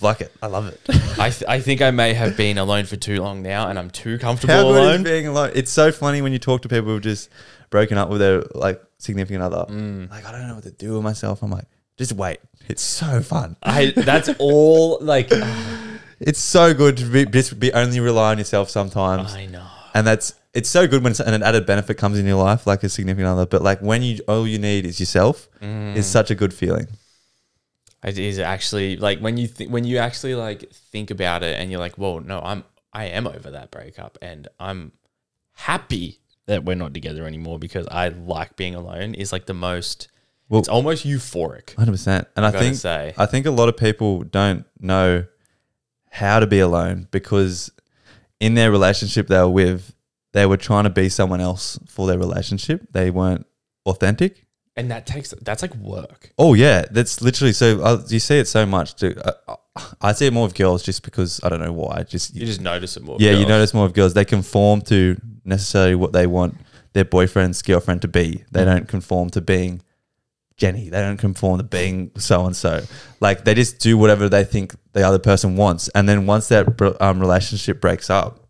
like it. I love it. I think I may have been alone for too long now, and I'm too comfortable How alone. good is being alone? It's so funny when you talk to people who've just broken up with their like significant other. Like, I don't know what to do with myself. I'm like, just wait. It's so fun. That's all like. It's so good to be only rely on yourself sometimes. I know. And it's so good when an added benefit comes in your life, like a significant other. But like when all you need is yourself, is such a good feeling. It is actually like when you actually like think about it, and you're like, well, no, I am over that breakup, and I'm happy that we're not together anymore because I like being alone. Is like the most. Well, it's almost euphoric. 100%. And I think a lot of people don't know how to be alone, because in their relationship they were trying to be someone else for their relationship. They weren't authentic. And that's like work. Oh yeah. That's literally, so you see it so much too. I see it more of girls just because I don't know why. You just notice it more. Yeah. You notice more of girls. They conform to necessarily what they want their boyfriend's girlfriend to be. They don't conform to being Jenny. They don't conform to being so-and-so. Like they just do whatever they think the other person wants. And then once that relationship breaks up,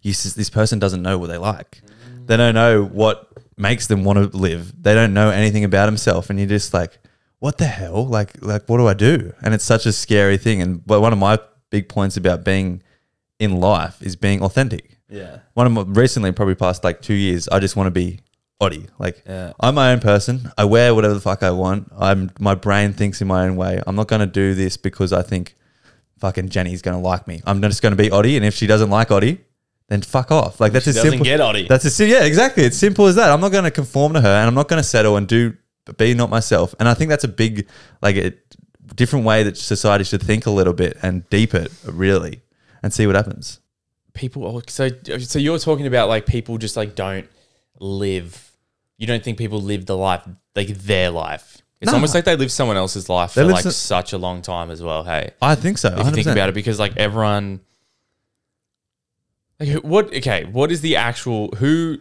this person doesn't know what they like. They don't know what makes them want to live. They don't know anything about himself. And you're just like, what the hell? Like what do I do? And it's such a scary thing. But one of my big points about being in life is being authentic. Yeah. Recently, probably past like 2 years, I just want to be Oddie. Like, I'm my own person. I wear whatever the fuck I want. My brain thinks in my own way. I'm not going to do this because I think fucking Jenny's going to like me. I'm just going to be Oddie, and if she doesn't like Oddie, then fuck off. Like, that's as simple. Get Oddie. Yeah, exactly. It's simple as that. I'm not going to conform to her, and I'm not going to settle and be not myself. And I think that's a big, like, a different way that society should think a little bit and deep it really, and see what happens. So you're talking about like people just like don't live. You don't think people live the life, like their life. It's almost like they live someone else's life for like such a long time as well. Hey, I think so. 100%. If you think about it, because like everyone, like what is the actual, who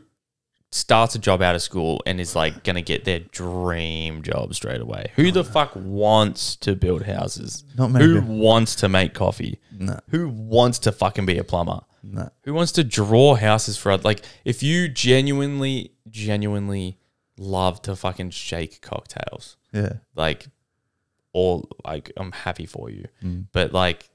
starts a job out of school and is like going to get their dream job straight away? Who the fuck wants to build houses? Not many. Who wants to make coffee? No. Who wants to fucking be a plumber? No. Who wants to draw houses for other? Like, if you genuinely love to fucking shake cocktails, like, or like, I'm happy for you. But like,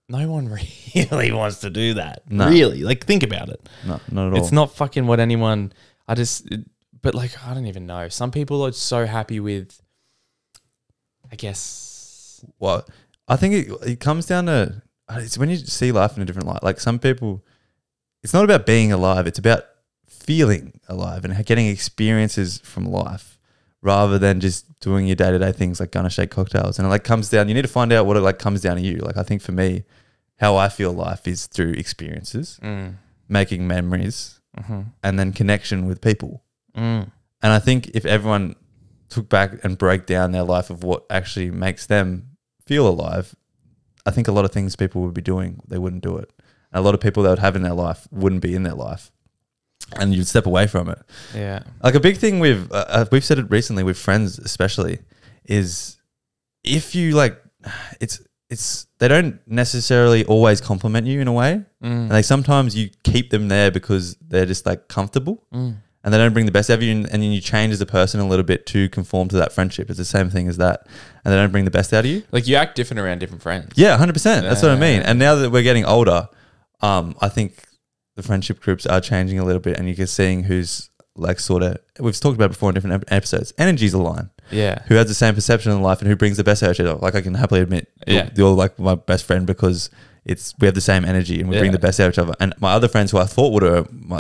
no one really wants to do that. No. Really, like, think about it. No, not at all. It's not fucking what anyone. But like, I don't even know. Some people are so happy with, I guess. Well, I think it comes down to. It's when you see life in a different light. Like some people, it's not about being alive. It's about feeling alive and getting experiences from life rather than just doing your day-to-day things like gonna shake cocktails. And it like comes down, you need to find out what it like comes down to you. Like I think for me, how I feel life is through experiences, making memories, and then connection with people. And I think if everyone took back and break down their life of what actually makes them feel alive, I think a lot of things people would be doing, they wouldn't do it. And a lot of people they would have in their life wouldn't be in their life. And you'd step away from it. Yeah. Like a big thing we've said it recently with friends especially is if you like, they don't necessarily always compliment you in a way. And like sometimes you keep them there because they're just like comfortable. And they don't bring the best out of you, and then you change as a person a little bit to conform to that friendship. It's the same thing as that. And they don't bring the best out of you. Like you act different around different friends. Yeah, 100%. That's what I mean. And now that we're getting older, I think the friendship groups are changing a little bit, and you're seeing who's like sort of, we've talked about it before in different episodes, energies align. Yeah. who has the same perception in life and who brings the best out of each other. Like I can happily admit, Yeah. you're like my best friend because we have the same energy and we bring Yeah. the best out of each other. And my other friends who I thought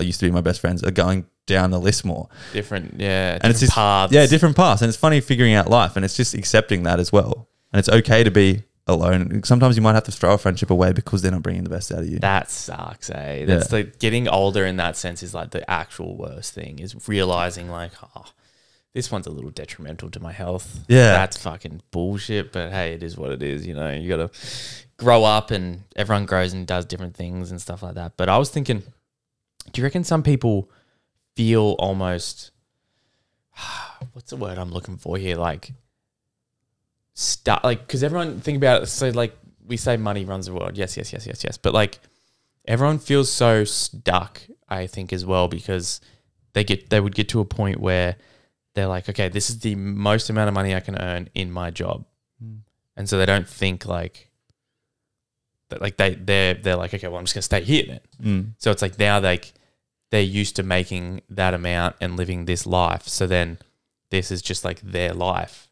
used to be my best friends are going down the list more. Different And it's just paths. Yeah, different paths. And it's funny figuring out life, and it's just accepting that as well. And it's okay to be alone. Sometimes you might have to throw a friendship away because they're not bringing the best out of you. That sucks, eh? That's like getting older in that sense is like the actual worst thing, is realizing like, oh, this one's a little detrimental to my health. Yeah. That's fucking bullshit. But hey, it is what it is. You know, you got to grow up, and everyone grows and does different things and stuff like that. But I was thinking, do you reckon some people feel almost, what's the word I'm looking for here? Like, like, because everyone think about it. So like we say money runs the world. Yes. But like everyone feels so stuck, I think, as well, because they would get to a point where they're like, okay, this is the most amount of money I can earn in my job. And so they don't think like that, like they're like, okay, well, I'm just gonna stay here then. So it's like now they're used to making that amount and living this life. So then this is just like their life.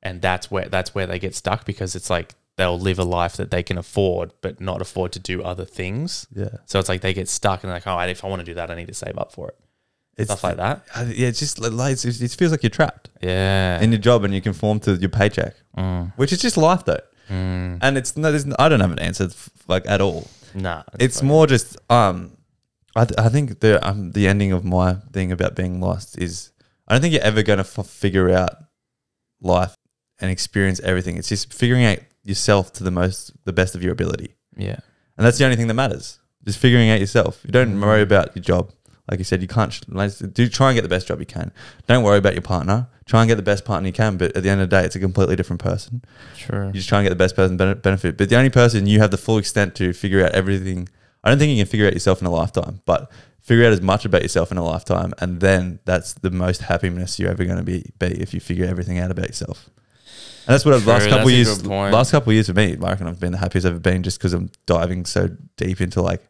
And that's where they get stuck, because it's like they'll live a life that they can afford, but not afford to do other things. Yeah. So it's like they get stuck and they're like, oh, if I want to do that, I need to save up for it. Stuff like that. Yeah, it's just like it feels like you're trapped Yeah. in your job and you conform to your paycheck, which is just life though. And it's not. I don't have an answer like at all. Nah. It's more just I think the ending of my thing about being lost is I don't think you're ever going to figure out life and experience everything. It's just figuring out yourself to the best of your ability. Yeah. And that's the only thing that matters. Just figuring out yourself. You don't worry about your job. Like you said, you can't try and get the best job you can. Don't worry about your partner. Try and get the best partner you can. But at the end of the day, it's a completely different person. Sure. You just try and get the best person benefit. But the only person you have the full extent to figure out everything. I don't think you can figure out yourself in a lifetime, but figure out as much about yourself in a lifetime. And then that's the most happiness you're ever going to be if you figure everything out about yourself. And that's what the last couple of years for me, I reckon I've been the happiest I've ever been, just because I'm diving so deep into like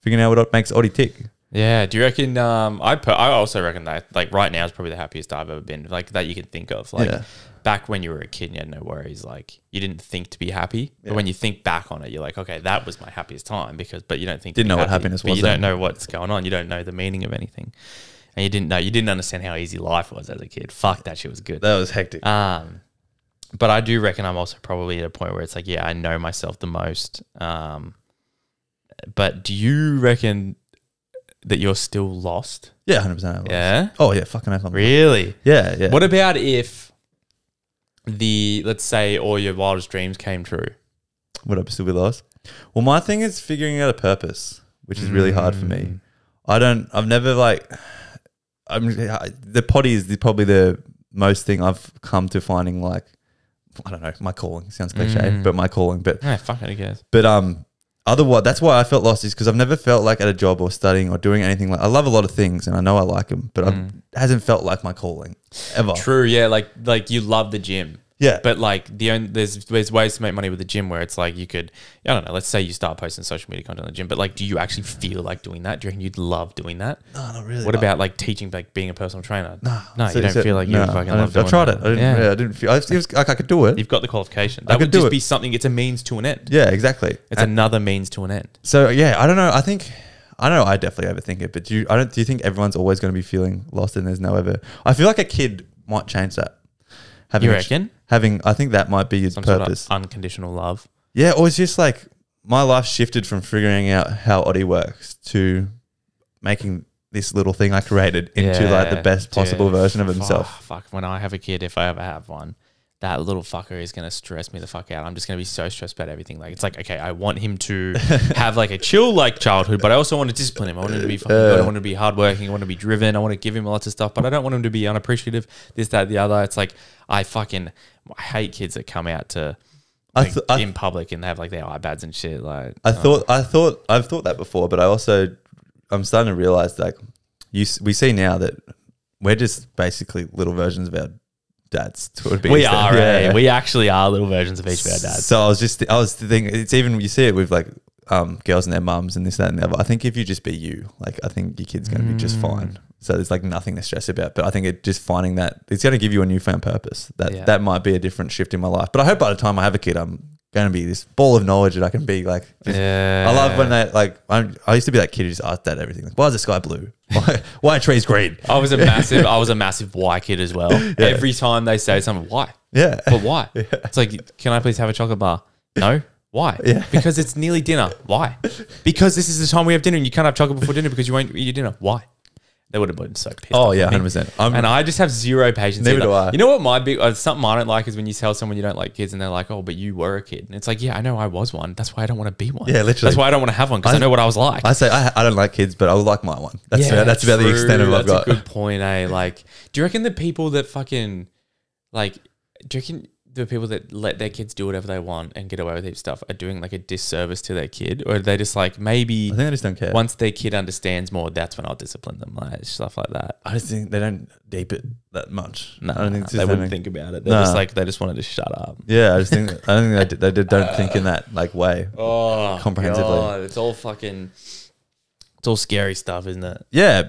figuring out what makes Oddie tick. Yeah. Do you reckon? I also reckon that like right now is probably the happiest I've ever been. Like that you can think of. Like back when you were a kid, and you had no worries. Like you didn't think to be happy, but when you think back on it, you're like, okay, that was my happiest time. But you don't think didn't know what happiness was. You don't know what's going on. You don't know the meaning of anything, and you didn't understand how easy life was as a kid. Fuck, that shit was good. That was hectic. But I do reckon I'm also probably at a point where it's like, yeah, I know myself the most. But do you reckon that you're still lost? Yeah, 100%. Yeah. Oh yeah, fucking hell. Really? Yeah. What about if let's say all your wildest dreams came true? Would I still be lost? Well, my thing is figuring out a purpose, which is really hard for me. The potty is probably the most thing I've come to finding, like, I don't know, my calling. Sounds cliche, but my calling. But yeah, fuck it, I guess. But otherwise, that's why I felt lost, is because I've never felt like at a job or studying or doing anything like. I love a lot of things and I know I like them, but it hasn't felt like my calling ever. True, yeah. Like you love the gym. Yeah. But like there's ways to make money with the gym where it's like you could, I don't know, let's say you start posting social media content on the gym, but like, do you actually feel like doing that? Do you reckon you'd love doing that? No, not really. What about like teaching, like being a personal trainer? No, you don't feel like you fucking love doing I tried that. it. I didn't feel. It was like I could do it. You've got the qualification. That would just be something. It's a means to an end. Yeah, exactly. It's another means to an end. So yeah, I don't know. I definitely overthink it. But do you think everyone's always going to be feeling lost and there's no ever? I feel like a kid might change that. You reckon? I think that might be your purpose. Sort of unconditional love. Yeah, or it's just like my life shifted from figuring out how Oddie works to making this little thing I created into like the best possible version of himself. Fuck, when I have a kid, if I ever have one, that little fucker is going to stress me the fuck out. I'm just going to be so stressed about everything. Like, it's like, okay, I want him to have like a chill like childhood, but I also want to discipline him. I want him to be fucking good. I want him to be hardworking. I want him to be driven. I want to give him lots of stuff, but I don't want him to be unappreciative, this, that, the other. It's like, I hate kids that come out to in public and they have like their iPads and shit. Like, I've thought that before, but I'm starting to realize that we see now that we're just basically little versions of our dads to a big we extent. We actually are little versions of each of our dads. So I was thinking, it's even, you see it with like girls and their mums and this, that, and the other. I think if you just be you, like I think your kid's going to be just fine. So there's like nothing to stress about. But I think it just finding that it's going to give you a newfound purpose. That might be a different shift in my life. But I hope by the time I have a kid, I'm going to be this ball of knowledge that I can be like. I love when they like. I used to be that kid who just asked Dad everything. Like, why is the sky blue? Why are trees green? I was a massive why kid as well. Yeah. Every time they say something, why? Yeah. But why? Yeah. It's like, can I please have a chocolate bar? No. Why? Yeah. Because it's nearly dinner. Why? Because this is the time we have dinner and you can't have chocolate before dinner because you won't eat your dinner. Why? They would have been so pissed. Oh yeah, 100%. And I just have zero patience. Neither do I. You know what my big something I don't like is when you tell someone you don't like kids and they're like, "Oh, but you were a kid." And it's like, yeah, I know I was one. That's why I don't want to be one. Yeah, literally. That's why I don't want to have one because I know what I was like. I say I don't like kids, but I would like my one. That's about the extent of what I've got. That's a good point, eh? Like, do you reckon the people that fucking like, do you reckon the people that let their kids do whatever they want and get away with heaps stuff are doing like a disservice to their kid, or are they just like maybe? I think they just don't care. Once their kid understands more, that's when I'll discipline them, like stuff like that. I just think they don't deep it that much. No, I don't think they wouldn't think about it. They're just like they just wanted to shut up. Yeah, I don't think they don't think in that like way. Oh, comprehensively. God, it's all scary stuff, isn't it? Yeah,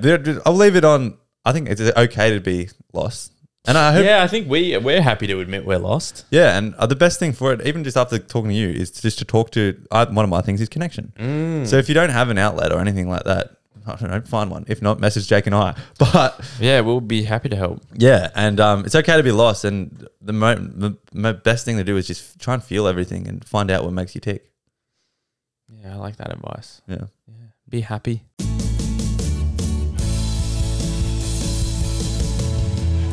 I'll leave it on. I think it's okay to be lost. And I hope, I think we're happy to admit we're lost. Yeah, and the best thing for it, even just after talking to you, is just to talk to. One of my things is connection. So if you don't have an outlet or anything like that, I don't know, find one. If not, message Jake and I. But yeah, we'll be happy to help. Yeah, and it's okay to be lost. And the best thing to do is just try and feel everything and find out what makes you tick. Yeah, I like that advice. Yeah. Be happy.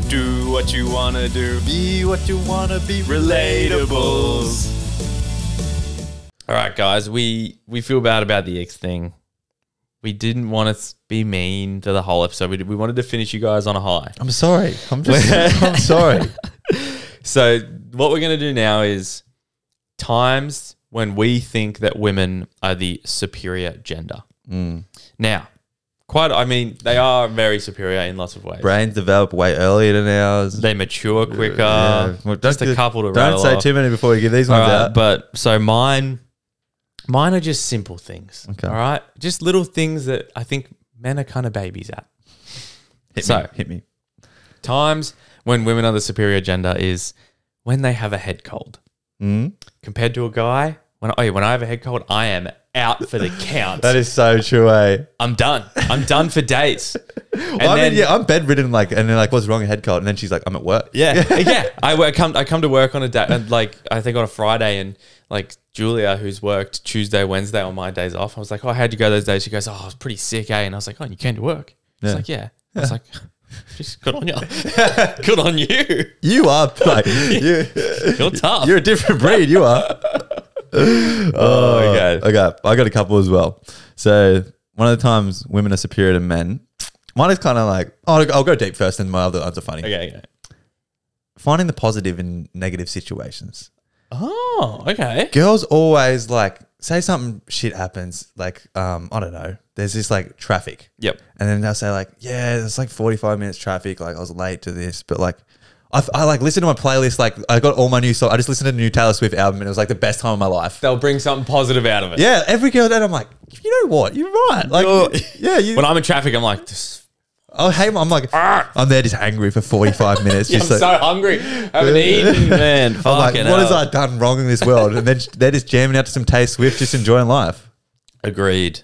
Do what you wanna do. Be what you wanna be. Relatables. All right, guys. We feel bad about the X thing. We didn't want to be mean to the whole episode. We wanted to finish you guys on a high. I'm sorry. I'm sorry. So what we're gonna do now is times when we think that women are the superior gender. Now, they are very superior in lots of ways. Brains develop way earlier than ours. They mature quicker. Yeah. Well, just a couple to rattle Don't say off. too many before we give these ones out. But so mine are just simple things. Okay. All right? Just little things that I think men are kind of babies at. Hit me. Times when women are the superior gender is when they have a head cold. Compared to a guy, when I have a head cold, I am out for the count. That is so true, eh? I'm done. I'm done for days. I'm bedridden, and they're like, what's wrong with head cold? And then she's like, I'm at work. Yeah. I come to work on a day, and like I think on a Friday, and like Julia, who's worked Tuesday, Wednesday on my days off, I was like, oh, how'd you go those days? She goes, oh, I was pretty sick, eh? And I was like, oh, you came to work? She's like, yeah. I was like, just good on you. Good on you. You are like, you're tough. You're a different breed. You are. Okay. I got a couple as well. So one of the times women are superior to men. Mine is kind of like, I'll go deep first, and my other ones are funny. Okay. Finding the positive in negative situations. Oh, okay. Girls always like say something shit happens, like I don't know. There's this like traffic. Yep. And then they'll say like, yeah, there's like 45 minutes traffic. Like I was late to this, but like I like listened to my playlist. Like I got all my new songs. I just listened to the new Taylor Swift album, and it was like the best time of my life. They'll bring something positive out of it. Yeah, every girl that I'm like, you know what? You're right. Like, when I'm in traffic, I'm like, I'm like, I'm there just angry for 45 minutes. I'm just so hungry. I haven't eaten, man. I'm like, what has I done wrong in this world? And then they're just jamming out to some Taylor Swift, just enjoying life. Agreed.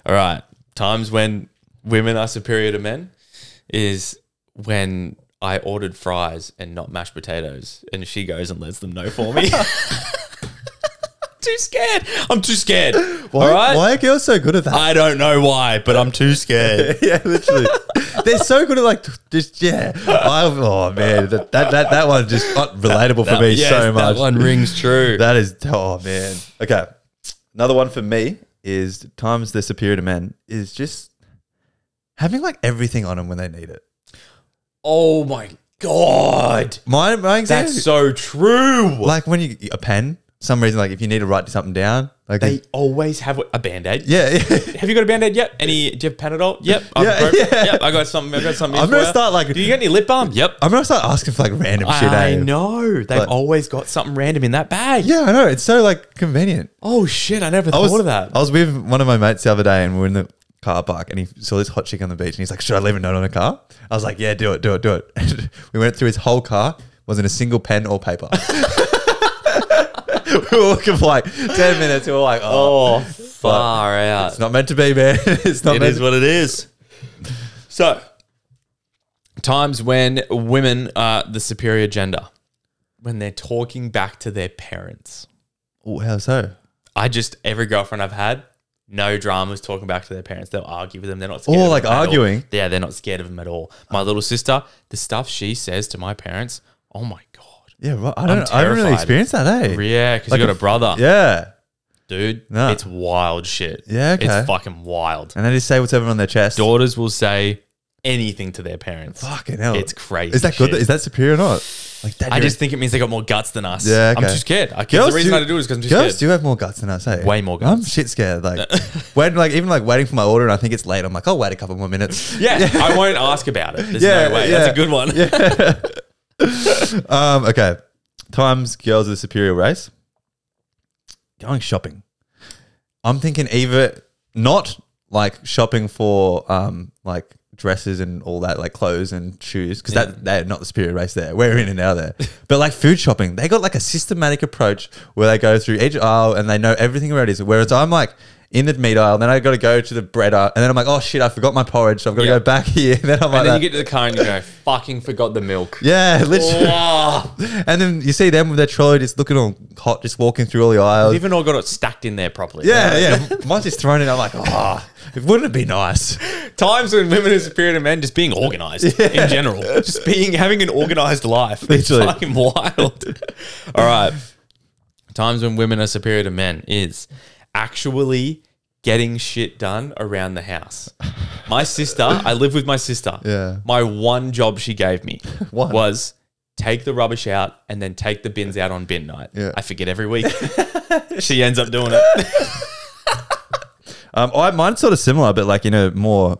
All right. Times when women are superior to men is when I ordered fries and not mashed potatoes, and she goes and lets them know for me. Too scared. I'm too scared. Why, all right? Why are girls so good at that? I don't know why, but I'm too scared. Yeah, literally. They're so good at like oh man, that one just got relatable for me so much. That one rings true. That is, oh man. Okay, another one for me is times they're superior to men is just having like everything on them when they need it. Oh my God. My example, That's so true. like when a pen. some reason, like if you need to write something down, like They always have a Band-Aid. yeah. Have you got a Band-Aid? Yep. Do you have Panadol? Yep. Yeah. Yep. I got something. I'm gonna start like Do you get any lip balm? Yep. I'm gonna start asking for like random shit. I eh? know. They've But- always got something random in that bag. Yeah, I know. It's so like convenient. Oh shit! I never I was thought of that. I was with one of my mates the other day, and we were in the car park, and he saw this hot chick on the beach, and he's like, "Should I leave a note on the car?" I was like, "Yeah, do it." And we went through his whole car. Wasn't a single pen or paper. We were looking for like 10 minutes. We were like, Oh, far out. it's not meant to be, man. It's not It meant is what it is. So, times when women are the superior gender, when they're talking back to their parents. Oh, how so? Every girlfriend I've had, no dramas talking back to their parents. They'll argue with them. They're not scared. Oh, of like them at all. arguing? Yeah, they're not scared of them at all. My little sister, the stuff she says to my parents, oh my God. Yeah, right. I I'm don't really terrified. experience that, eh? Yeah, because Like you got a brother. Yeah. Dude, No. it's wild shit. Yeah, okay. It's fucking wild. And they just say whatever on their chest. Daughters will say anything to their parents. Fucking hell. It's crazy. Is that good? shit. Is that superior or not? Like, Dad, I you're- just think it means they got more guts than us. Yeah, I'm okay. too scared. The Girls reason do- I do it is because I'm too girls scared. do have more guts than us, eh? Way more I'm guts. shit scared. Like, even waiting for my order and I think it's late, I'm like, I'll wait a couple more minutes. Yeah, I won't ask about it. There's Yeah, no way. yeah. That's a good one. Okay. Times girls are the superior race. Going shopping. I'm thinking either not like shopping for like dresses and all that, like clothes and shoes, because they're not the superior race there. We're in and out there. But like food shopping, they got like a systematic approach where they go through each aisle and they know everything about it. Whereas I'm like in the meat aisle, and then I got to go to the bread aisle, and then I'm like, oh shit, I forgot my porridge, so I've got to Yep. go back here. And then I'm like, And then that. you get to the car and you go, fucking forgot the milk. Yeah, literally. Oh. And then you see them with their trolley just looking all hot, just walking through all the aisles. They've even all got it stacked in there properly. Yeah. Mine's just thrown in. I'm like, wouldn't it be nice? Times when women are superior to men, just being organized in general. Just having an organized life. Literally. It's fucking wild. All right. Times when women are superior to men is actually getting shit done around the house. My sister, I live with my sister. Yeah. My one job she gave me One? was take the rubbish out and then take the bins out on bin night. Yeah. I forget every week. She ends up doing it. Mine's sort of similar, but like in a more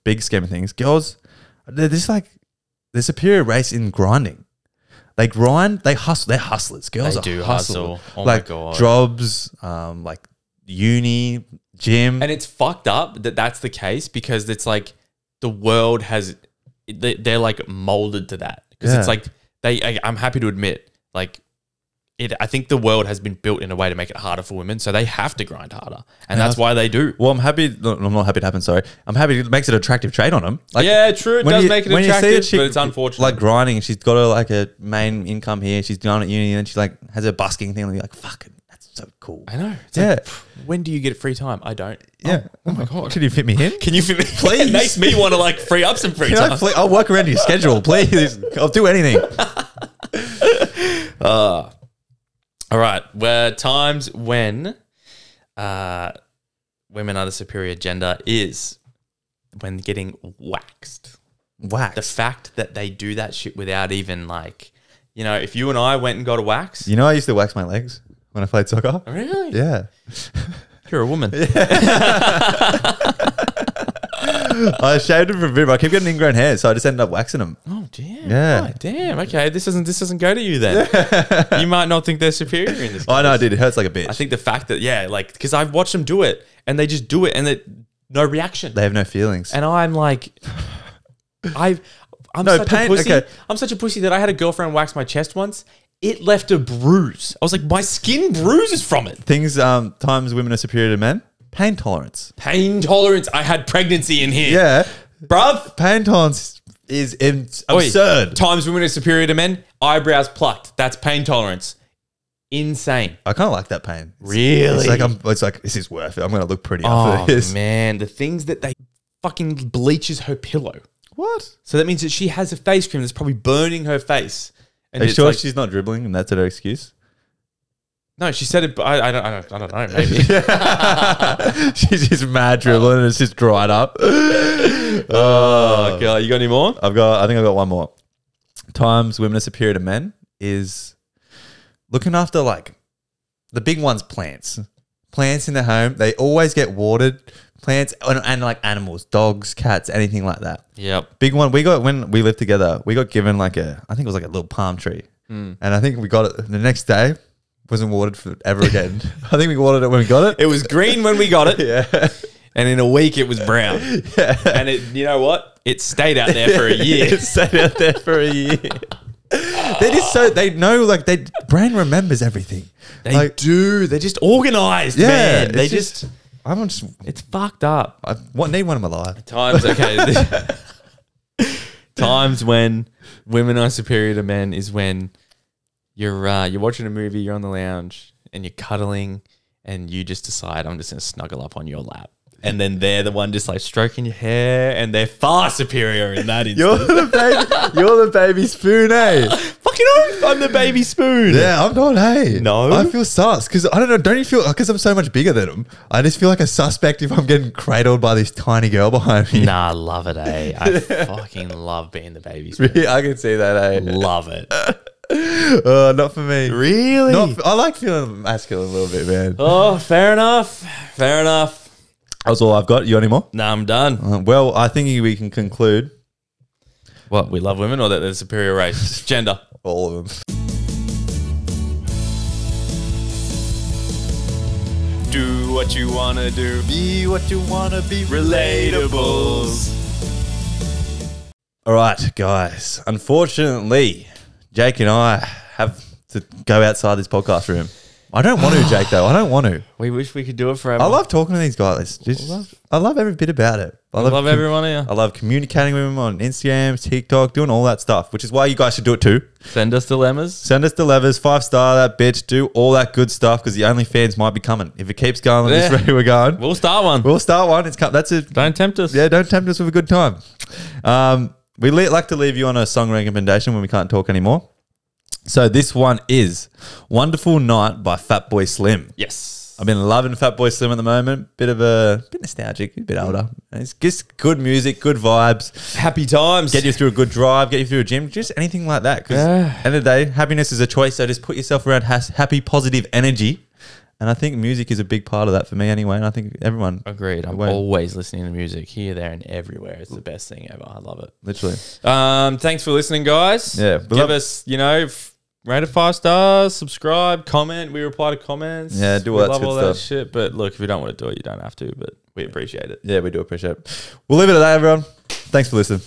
big scheme of things. Girls, they're just like the superior race in grinding. They grind, they hustle. They're hustlers. Girls They are do hustle. hustle. Oh my like God. jobs, like uni, gym. And it's fucked up that that's the case because it's like the world has, they're like molded to that. Because it's Yeah. like, I'm happy to admit, like, I think the world has been built in a way to make it harder for women. So they have to grind harder. And that's why they do. Well, I'm happy. No, I'm not happy it happened. Sorry, I'm happy. It makes it an attractive trade on them. Like, Yeah, true. It when does you- make it when you see a attractive, chick but it's unfortunate. Like grinding, and she's got like a main income here. She's down at uni, and then she like has a busking thing. And you're like, fuck it, that's so cool. I know. It's Yeah. like, when do you get free time? I don't. Yeah. Oh my God. Can you fit me in? Can you fit me? Please. It makes me want to like free up some free You know, time. I'll work around your schedule, please. I'll do anything. All right. Where times when women are the superior gender is when getting waxed. Wax. The fact that they do that shit without even like, you know, if you and I went and got a wax. You know, I used to wax my legs when I played soccer. Really? Yeah. You're a woman. I shaved them for a bit, but I keep getting ingrown hair, so I just ended up waxing them. Oh damn! Yeah. Oh, damn. Okay, this doesn't go to you then. You might not think they're superior in this. Oh no, case. dude, it hurts like a bitch. I think the fact that like because I've watched them do it and they just do it and no reaction. they have no feelings. And I'm like, I'm No, such pain- a pussy. okay. I'm such a pussy that I had a girlfriend wax my chest once. It left a bruise. I was like, my skin bruises from it. Things, times women are superior to men. Pain tolerance. Pain tolerance. I had pregnancy in here. Yeah. Bruv. Pain tolerance is Oi, absurd. Times women are superior to men. Eyebrows plucked. That's pain tolerance. Insane. I kind of like that pain. Really? It's like this is worth it. I'm going to look pretty Oh, after this. man. The things that they fucking bleaches her pillow. What? So that means that she has a face cream that's probably burning her face. And Are you it's sure like- she's not dribbling and that's her excuse? No, she said it. But I don't know. Maybe. She's just mad dribbling and it's just dried up. Oh, God. You got any more? I think I've got one more. Times women are superior to men is looking after like the big one's plants. Plants in the home, they always get watered. Plants and like animals, dogs, cats, anything like that. Yep. Big one. We got when we lived together. We got given like I think it was like a little palm tree, and I think we got it the next day. Wasn't watered for ever again. I think we watered it when we got it. It was green when we got it. Yeah. And in a week it was brown. Yeah. And you know what? It stayed out there for a year. It stayed out there for a year. They're just so they know like they brain remembers everything. They like, do. They're just organized, yeah, man. They it's just I'm just it's fucked up. I need one in my life. Times okay. Times when women are superior to men is when you're watching a movie, you're on the lounge and you're cuddling and you just decide I'm just gonna snuggle up on your lap. And then they're the one just like stroking your hair and they're far superior in that instance. You're the baby spoon, eh? Fucking oath, I'm the baby spoon. Yeah, I'm not, hey. No? I feel sus because I don't know. Don't you feel because I'm so much bigger than them? I just feel like a suspect if I'm getting cradled by this tiny girl behind me. Nah, love it, eh? I fucking love being the baby spoon. Yeah, I can see that, eh? Love it. Not for me. Really? I like feeling masculine a little bit, man. Oh, fair enough. Fair enough. That's all I've got. You got any more? Nah, I'm done. Well, I think we can conclude What, we love women or that they're the superior race? Gender. all of them. Do what you wanna do. Be what you wanna be. Relatables. All right, guys. Unfortunately, Jake and I have to go outside this podcast room. I don't want to, Jake, though. I don't want to. We wish we could do it forever. I love talking to these guys. I love every bit about it. I love everyone here. I love communicating with them on Instagram, TikTok, doing all that stuff, which is why you guys should do it too. Send us dilemmas. Send us the levers, 5-star that bitch, do all that good stuff because the OnlyFans might be coming. If it keeps going like this Yeah. rate we're going, We'll start one. we'll start one. That's it. Don't tempt us. Yeah, don't tempt us with a good time. We like to leave you on a song recommendation when we can't talk anymore. So this one is Wonderful Night by Fatboy Slim. Yes. I've been loving Fatboy Slim at the moment. Bit nostalgic, a bit older. It's just good music, good vibes. Happy times. Get you through a good drive, get you through a gym, just anything like that. Because Yeah. end of the day, happiness is a choice. So just put yourself around happy, positive energy. And I think music is a big part of that for me anyway. And I think everyone, Agreed. I'm Wait. always listening to music here, there, and everywhere. It's the best thing ever. I love it. literally. Thanks for listening, guys. Yeah, we Give love- us, rate it 5 stars, subscribe, comment. We reply to comments. Yeah, do all we that love good all that stuff. shit. But look, if you don't want to do it, you don't have to. But we appreciate it. Yeah, we do appreciate it. We'll leave it at that, everyone. Thanks for listening.